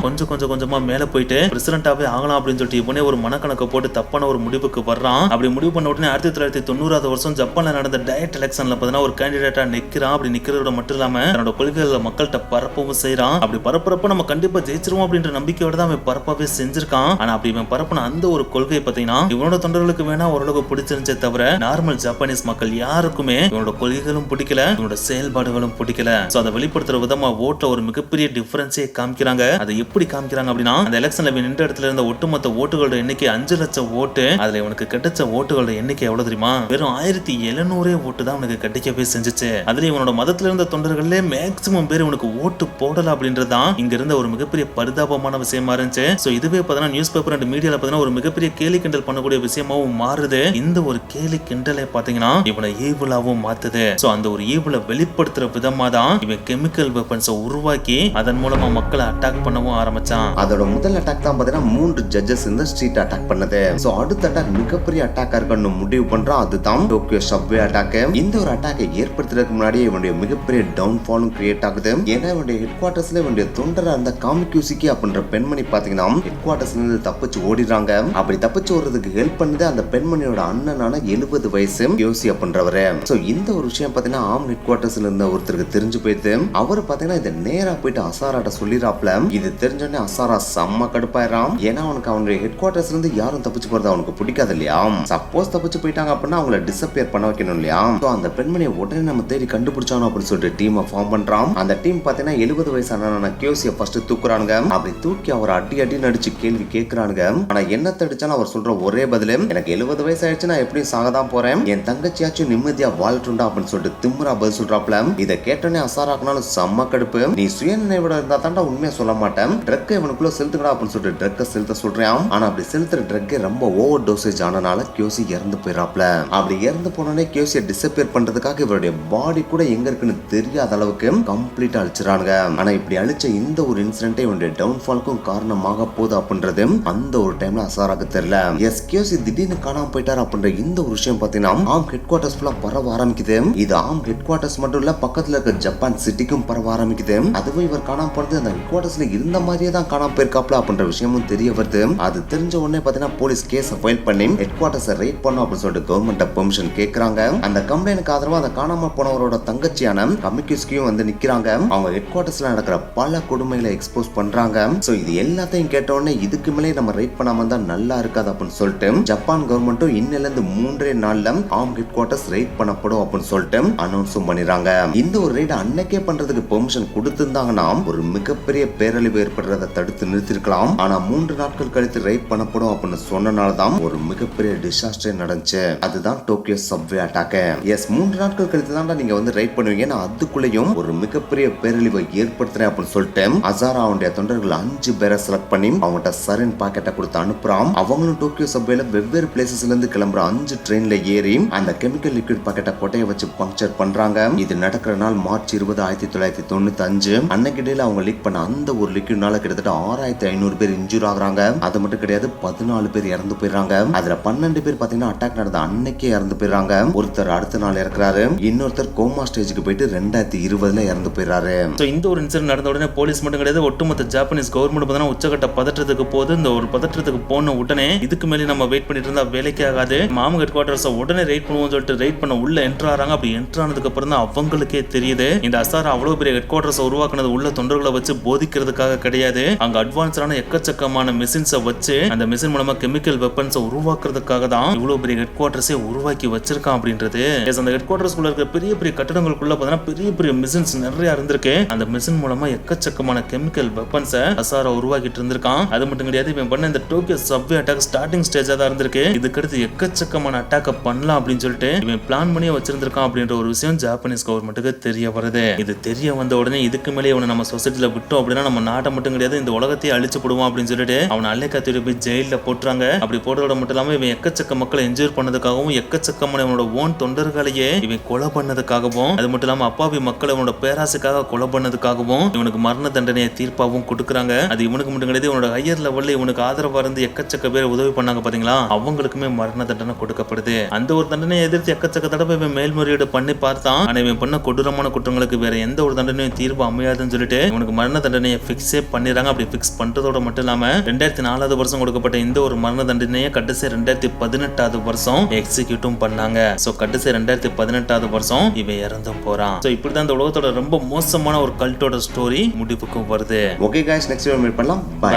கொஞ்சமா மேல போயிட்டு பிரசிடென்டாவே ஆகலாம் அப்படின்னு சொல்லிட்டு இவனே ஒரு மனக்கணக்கு போட்டு தப்பான ஒரு முடிவுக்கு வர்றான். அப்படி முடிவு பண்ண உடனே 1990வது வருஷம் ஜப்பான்ல நடந்த டயட் எலெக்ஷன்ல பார்த்தீங்கன்னா ஒரு கேண்டிடேட்டா நிக்கிறான். அப்படி நிக்கிறதோட மட்டும் இல்லாம தன்னோட கொள்கைகளை மக்கள்கிட்ட பரப்பவும் செய்யறான். அப்படி பரப்புறப்ப நம்ம கண்டிப்பா ஜெயிச்சிருவோம் அப்படின்ற நம்பிக்கையோட தான் அவன் பரப்பவே செஞ்சிருக்கான். ஆனா அப்படி இவன் பரப்பின அந்த ஒரு கொள்கை பார்த்தீங்கன்னா இவனோட தொண்டர்களுக்கு வேணா ஓரளவுக்கு பிடிச்சிருந்தே தவிர நார்மல் ஜப்பானீஸ் மக்கள் யாருக்குமே இவனோட கொள்கைகளும் பிடிக்கல, இவனோட செயல்பாடுகளும் பிடிக்கல. சோ அதை வெளிப்படுத்துற விதமா ஓட்டுல ஒரு மிகப்பெரிய டிஃபரன்ஸே காமிக்கிறாங்க. அதை எப்படி காமிக்கிறாங்க அப்படின்னா அந்த எலெக்ஷன்ல நின்ற இடத்துல இருந்த ஒட்டுமொத்த ஓட்டுகளோட எண்ணிக்கை 5 லட்சம் ஓட்டு. அதுல இவனுக்கு கிடைச்ச ஓட்டுகளோட எண்ணிக்கை எவ்வளவு தெரியுமா? வெறும் 1700 ஓட்டு தான் அவனுக்கு கிடைக்கவே செஞ்சுச்சு. அதுல இவனோட மதத்துல இருந்த தொண்டர்களே மேக்சிமம் பேர் இவனுக்கு ஓட்டு போடல அப்படின்றதான் இங்க இருந்த ஒரு மிகப்பெரிய பரிதாபமான விஷயமா இருந்துச்சு. சோ இதுவே பார்த்தா நியூஸ் பேப்பர் அண்ட் மீடியால பார்த்தா ஒரு மிகப்பெரிய கேலி கிண்டல் பண்ணக்கூடிய விஷயமாவும் மாறுது. இந்த ஒரு கேலி கிண்டலை பாத்தீங்கன்னா இவனை ஈவிலாவும் மாத்துது. சோ அந்த ஒரு ஈவில வெளிப்படுத்துற விதமா தான் இவன் கெமிக்கல் வெப்பன்ஸை உருவாக்கி அதன் மூலமா மக்களை அட்டாக் பண்ணவும் ஆரம்பிச்சான். அதோட முதல் அட்டாக் தான் பாத்தீங்கன்னா 3 ஜட்ஜஸ் இந்த ஸ்ட்ரீட் அட்டாக் பண்ணது. சோ அடுத்த அட்டாக் மிகப்பெரிய அட்டாக்கா இருக்கன்னு முடிவு பண்றான். அதுதான் டோக்கியோ சப்வே அட்டாக். இந்த ஒரு அட்டாக்கை ஏற்படுத்துறதுக்கு முன்னாடியே இவனுடைய மிகப்பெரிய டவுன்ஃபாலும் கிரியேட் ஆகுது. ஏன்னா இவனுடைய ஹெட் குவார்டர்ஸ்ல இவனுடைய தொண்டரா இருந்த காமிக்யூசிக்கி அப்படின்ற பெண்மணி பாத்தீங்கன்னா ஹெட் குவார்டர்ஸ்ல இருந்து தப்பிச்சு ஓடிடுறாங்க. அப்படி தப்பிச்சு ஓடுறதுக்கு ஹெல்ப் பண்ணது அந்த பெண்மணியோட அண்ணனான 70 வயசு யோசி அப்படின்றவரு. சோ இந்த ஒரு விஷயம் பாத்தீங்கன்னா ஆம் ஹெட் குவார்டர்ஸ்ல இருந்த ஒருத்தருக்கு தெரிஞ்சு போயிடுது. அவரு பாத்தீங்கன்னா இதை நேரா போயிட்டு அசாராட்ட சொல்லிடுறாப்ல. இது தெரிஞ்சோடனே அசாரா செம்ம கடுப்பாயிராம். ஏன்னா அவனுக்கு அவனுடைய ஹெட் குவார்டர்ஸ்ல இருந்து யாரும் தப்பிச்சு போறது அவனுக்கு பிடிக்காது இல்லையா. சப்போஸ் தப்பிச்சு போயிட்டாங்க அப்படின்னா அவங்கள டிசப்பியர் பண்ண வைக்கணும் இல்லையா. சோ அந்த பெண்மணியை உடனே நம்ம தேடி கண்டுபிடிச்சானோ அப்படின்னு சொல்லிட்டு டீமை ஃபார்ம் பண்றான். அந்த டீம் பாத்தீங்கன்னா 70 வயசான கியோசியை ஃபர்ஸ்ட் தூக்குறானுங்க. அப்படி தூக்கி அவர் அடி அடி நடிச்சு கேள்வி கேட்கறானுங்க. ஆனா என்ன தடிச்சாலும் அவர் சொல்ற ஒரே பதில், எனக்கு 70 வயசு ஆயிடுச்சு, நான் எப்படியும் சாகதான் போறேன், என் தங்கச்சியாச்சும் நிம்மதியா வாழ்ட்டுண்டா அப்படின்னு சொல்லிட்டு திமுறா பதில் சொல்றாப்ல. இதை கேட்டோன்னே அசாராக்குனாலும் செம்ம கடுப்பு. நீ சுயநினைவோட இருந்தா தாண்டா உண்மையா சொல்ல மாட்டேன், ட்ரக் இவனுக்குள்ள செலுத்துக்கடா அப்படின்னு சொல்லிட்டு ட்ரக்கை செலுத்த சொல்றான். ஆனா அப்படி செலுத்துற ட்ரக்கே ரொம்ப ஓவர் டோசேஜ் ஆனனால கியோசி இறந்து போயிடறாப்ல. அப்படி இறந்து போனோடனே கியோசியை டிசப்பியர் பண்றதுக்காக இவருடைய பாடி கூட எங்க இருக்குன்னு தெரியாத அளவுக்கு கம்ப்ளீட்டா அழிச்சிடறானுங்க. ஆனா இப்படி அழிச்ச இந்த ஒரு இன்சிடென்ட் இவனுடைய டவுன்ஃபால்க்கும் காரணமாக போகுது அப்படின்றது அந்த ஒரு டைம்ல அசாராக்கு தெரியல. எஸ் கியோசி திடீர்னு காணாம போயிட்டார் அப்படின்ற இந்த ஒரு விஷயம் பாத்தீங்கன்னா ஆம் ஹெட் குவார்டர்ஸ் ஃபுல்லா பரவ ஆரம்பிக்குது. இது ஆம் ஹெட் குவார்டர்ஸ் மட்டும் இல்ல, பக்கத்துல இருக்க ஜப்பான் சிட்டிக்கும் பரவ ஆரம்பிக்குது. அதுவும் இவர் காணாம போனது அந்த ஹெட் குவார்டர்ஸ்ல இருந்த மாதிரியே தான் காணாம போயிருக்காப்ல அப்படின்ற விஷயமும் தெரிய வருது. அது தெரிஞ்ச உடனே பாத்தீங்கன்னா போலீஸ் கேஸ் ஃபைல் பண்ணி ஹெட் குவார்டர்ஸ் ரைட் பண்ணும் அப்படின்னு சொல்லிட்டு கவர்மெண்ட் பெர்மிஷன் கேக்குறாங்க. அந்த கம்ப்ளைனுக்கு ஆதரவா அந்த காணாம போனவரோட தங்கச்சியான கமிக்கிஸ்கியும் வந்து நிக்கிறாங்க. அவங்க ஹெட் குவார்டர்ஸ்ல நடக்கிற பல கொடுமைகளை எக்ஸ்போஸ் பண்றாங்க. சோ இது எல்லாத்தையும் கேட்ட உடனே இதுக்கு மேலே நம்ம ரைட் பண்ணாம இருந்தா நல்லா இருக்காது அப்படின்னு சொல்லிட்டு ஜப்பான் கவர்மெண்ட்டும் இன்னில இருந்து 3 நாள்ல ஆம் ஹெட் குவார்டர்ஸ் ரைட் பண்ணப்படும் அப்படின்னு சொல்லிட்டு அனௌன்ஸும் பண்ணிடுறாங்க. இந்த ஒரு ரைட் அன்னைக்கே பண்றதுக்கு பெர்மிஷன் கொடுத்திருந்தாங்கன்னா ஒரு மிகப்பெரிய பேரழிவு ஏற்படுறதை தடுத்து நிறுத்திருக்கலாம். ஆனா 3 நாட்கள் கழித்து ரைட் பண்ணப்படும் அப்படின்னு சொன்னனாலதான் ஒரு மிகப்பெரிய டிசாஸ்டர் நடந்துச்சு. அதுதான் டோக்கியோ சப்வே அட்டாக். எஸ் 3 நாட்கள் கழித்து தான் நீங்க வந்து ரைட் பண்ணுவீங்க, நான் அதுக்குள்ளேயும் ஒரு மிகப்பெரிய பேரழிவை ஏற்படுத்துறேன் அப்படின்னு சொல்லிட்டு அசாரா அவனுடைய தொண்டர்கள் 5 பேரை செலக்ட் பண்ணி அவங்ககிட்ட சரண் பாக்கெட்டை கொடுத்து அனுப்புறான். அவங்களும் டோக்கியோ சப்வேல வெவ்வேறு பிளேசஸ்ல இருந்து கிளம்புற 5 ட்ரெயின்ல ஏறி அந்த கெமிக்கல் லிக்விட் பாக்கெட்டை கொட்டையை வச்சு பங்க்சர் பண்றாங்க. இது நடக்கிற நாள் மார்ச் 20, 1995. அன்னைக்கு டேல அவங்க லீக் பண்ண அந்த ஒரு லிக்விட்னால கிட்டத்தட்ட 6500 பேர் இன்ஜூர் ஆகுறாங்க. அது மட்டும் கிடையாது, 14 பேர் இறந்து போயிடுறாங்க. அதுல 12 பேர் பாத்தீங்கன்னா அட்டாக் நடந்த அன்னைக்கே இறந்து போயிடுறாங்க. ஒருத்தர் அடுத்த நாள் இறக்குறாரு, இன்னொருத்தர் கோமா ஸ்டேஜுக்கு போயிட்டு 2020 இறந்து போயிடுறாரு. இந்த ஒரு இன்சிடென்ட் நடந்த உடனே போலீஸ் மட்டும் கிடையாது, ஒட்டுமொத்த ஜாப்பனீஸ் கவர்மெண்ட் பார்த்தா உச்சகட்ட பதற்றத்துக்கு போது. இந்த ஒரு பதற்றத்துக்கு போன உடனே இதுக்கு மேலே நம்ம வெயிட் பண்ணிட்டு இருந்தா வேலைக்கு ஆகாது, மாமு ஹெட் குவார்டர்ஸ் உடனே ரைட் பண்ணுவோம் சொல்லிட்டு ரைட் பண்ண உள்ள என்ட்ரு ஆறாங்க. அப்படி என்ட்ரு ஆனதுக்கு அப்புறம் தான் அவங்களுக்கே தெரியுது இந்த அசாரா அவ்வளவு பெரிய ஹெட் குவார்டர்ஸ் உருவாக்குனது உள்ள தொண்டர்களை வச்சு போதிக்கிறதுக்காக கிடையாது. அங்க அட்வான்ஸ்டான எக்கச்சக்கமான மிஷின்ஸை வச்சு அந்த மிஷின் மூலமா கெமிக்கல் வெப்பன்ஸை உருவாக்குறதுக்காக தான் இவ்வளவு பெரிய ஹெட் குவார்டர்ஸே உருவாக்கி வச்சிருக்கான் அப்படின்றது. அந்த ஹெட் குவார்டர்ஸ்குள்ள இருக்க பெரிய பெரிய கட்டடங்களுக்குள்ள பார்த்தீங்கன்னா பெரிய பெரிய மிஷின்ஸ் நிறைய இருந்திருக்கு. அந்த மிஷின் மூலமா எக்கச்சக்கமான கெமிக்கல் வெப்பன்ஸை அசாரா உருவாக்கிட்டு இருந்திருக்கான். அது மட்டும் கிடையாது, இவன் பண்ண இந்த டோக்கியோ சப்வே அட்டாக் ஸ்டார்டிங் ஸ்டேஜா தான் இருந்திருக்கு. இதுக்கடுத்து எக்கச்சக்கமான அட்டாக் பண்ணலாம் அப்படின்னு சொல்லிட்டு இவன் பிளான் பண்ணி வச்சிருந்திருக்கான் அப்படின்ற ஒரு விஷயம் ஜாப்பனீஸ் கவர்மெண்ட்டுக்கு தெரிய வருது. இது தெரிய வந்த உடனே இதுக்கு மேலே இவனை நம்ம சொசைட்டில விட்டோம் அப்படின்னா நம்ம நாட்டை மட்டும் கிடையாது இந்த உலகத்தையே அழிச்சு போடுவோம் அப்படின்னு சொல்லிட்டு அவன் அல்லைக்காத்திரி போய் ஜெயில போட்டுறாங்க. அப்படி போடுறதோட மட்டும் இல்லாம இவன் எக்கச்சக்க மக்களை என்ஜாய் பண்ணதுக்காகவும் எக்கச்சக்கமான இவனோட ஓன் தொண்டர்களையே இவன் கொலை பண்ணதுக்காகவும் அது மட்டும் இல்லாம அப்பாவி மக்களை இவனோட பேராசுக்காக கொலை பண்ணதுக்காகவும் இவனுக்கு மரண தண்டனையை தீர்ப்பாகவும் கொடுக்குறாங்க. அது இவனுக்கு மட்டும் கிடையாது, இவனோட ஹையர் லெவல்ல இவனுக்கு ஆதரவா இருந்து எக்கச்சக்க பேர் உதவி பண்ணாங்க பாத்தீங்களா, அவங்களுக்குமே மரண தண்டனை கொடுக்கப்படுது. அந்த ஒரு தண்டனையை எதிர்த்து எக்கச்சக்க தடவை இவன் மேல்முறையீடு பண்ணி பார்த்தான். ஆனா இவன் பண்ண கொடூரமான குற்றங்களுக்கு வேற எந்த ஒரு தண்டனையும் தீர்வு அமையாதுன்னு சொல்லிட்டு இவனுக்கு மரண தண்டனையை பிக்ஸே பண்ணிடுறாங்க. அப்படி பிக்ஸ் பண்றதோட மட்டும் இல்லாம 2004 வருஷம் கொடுக்கப்பட்ட இந்த ஒரு மரண தண்டனையை கடைசி 2018 வருஷம் எக்ஸிக்யூட்டும் பண்ணாங்க. சோ கடைசி 2018 வருஷம் இவன் இறந்தும் போறான். சோ இப்படிதான் இந்த உலகத்தோட ரொம்ப மோசமான ஒரு கல்ட்டோட ஸ்டோரி முடிவுக்கும் வருது. ஓகே गाइस, நெக்ஸ்ட் வீடியோல மீட் பண்ணலாம். பை.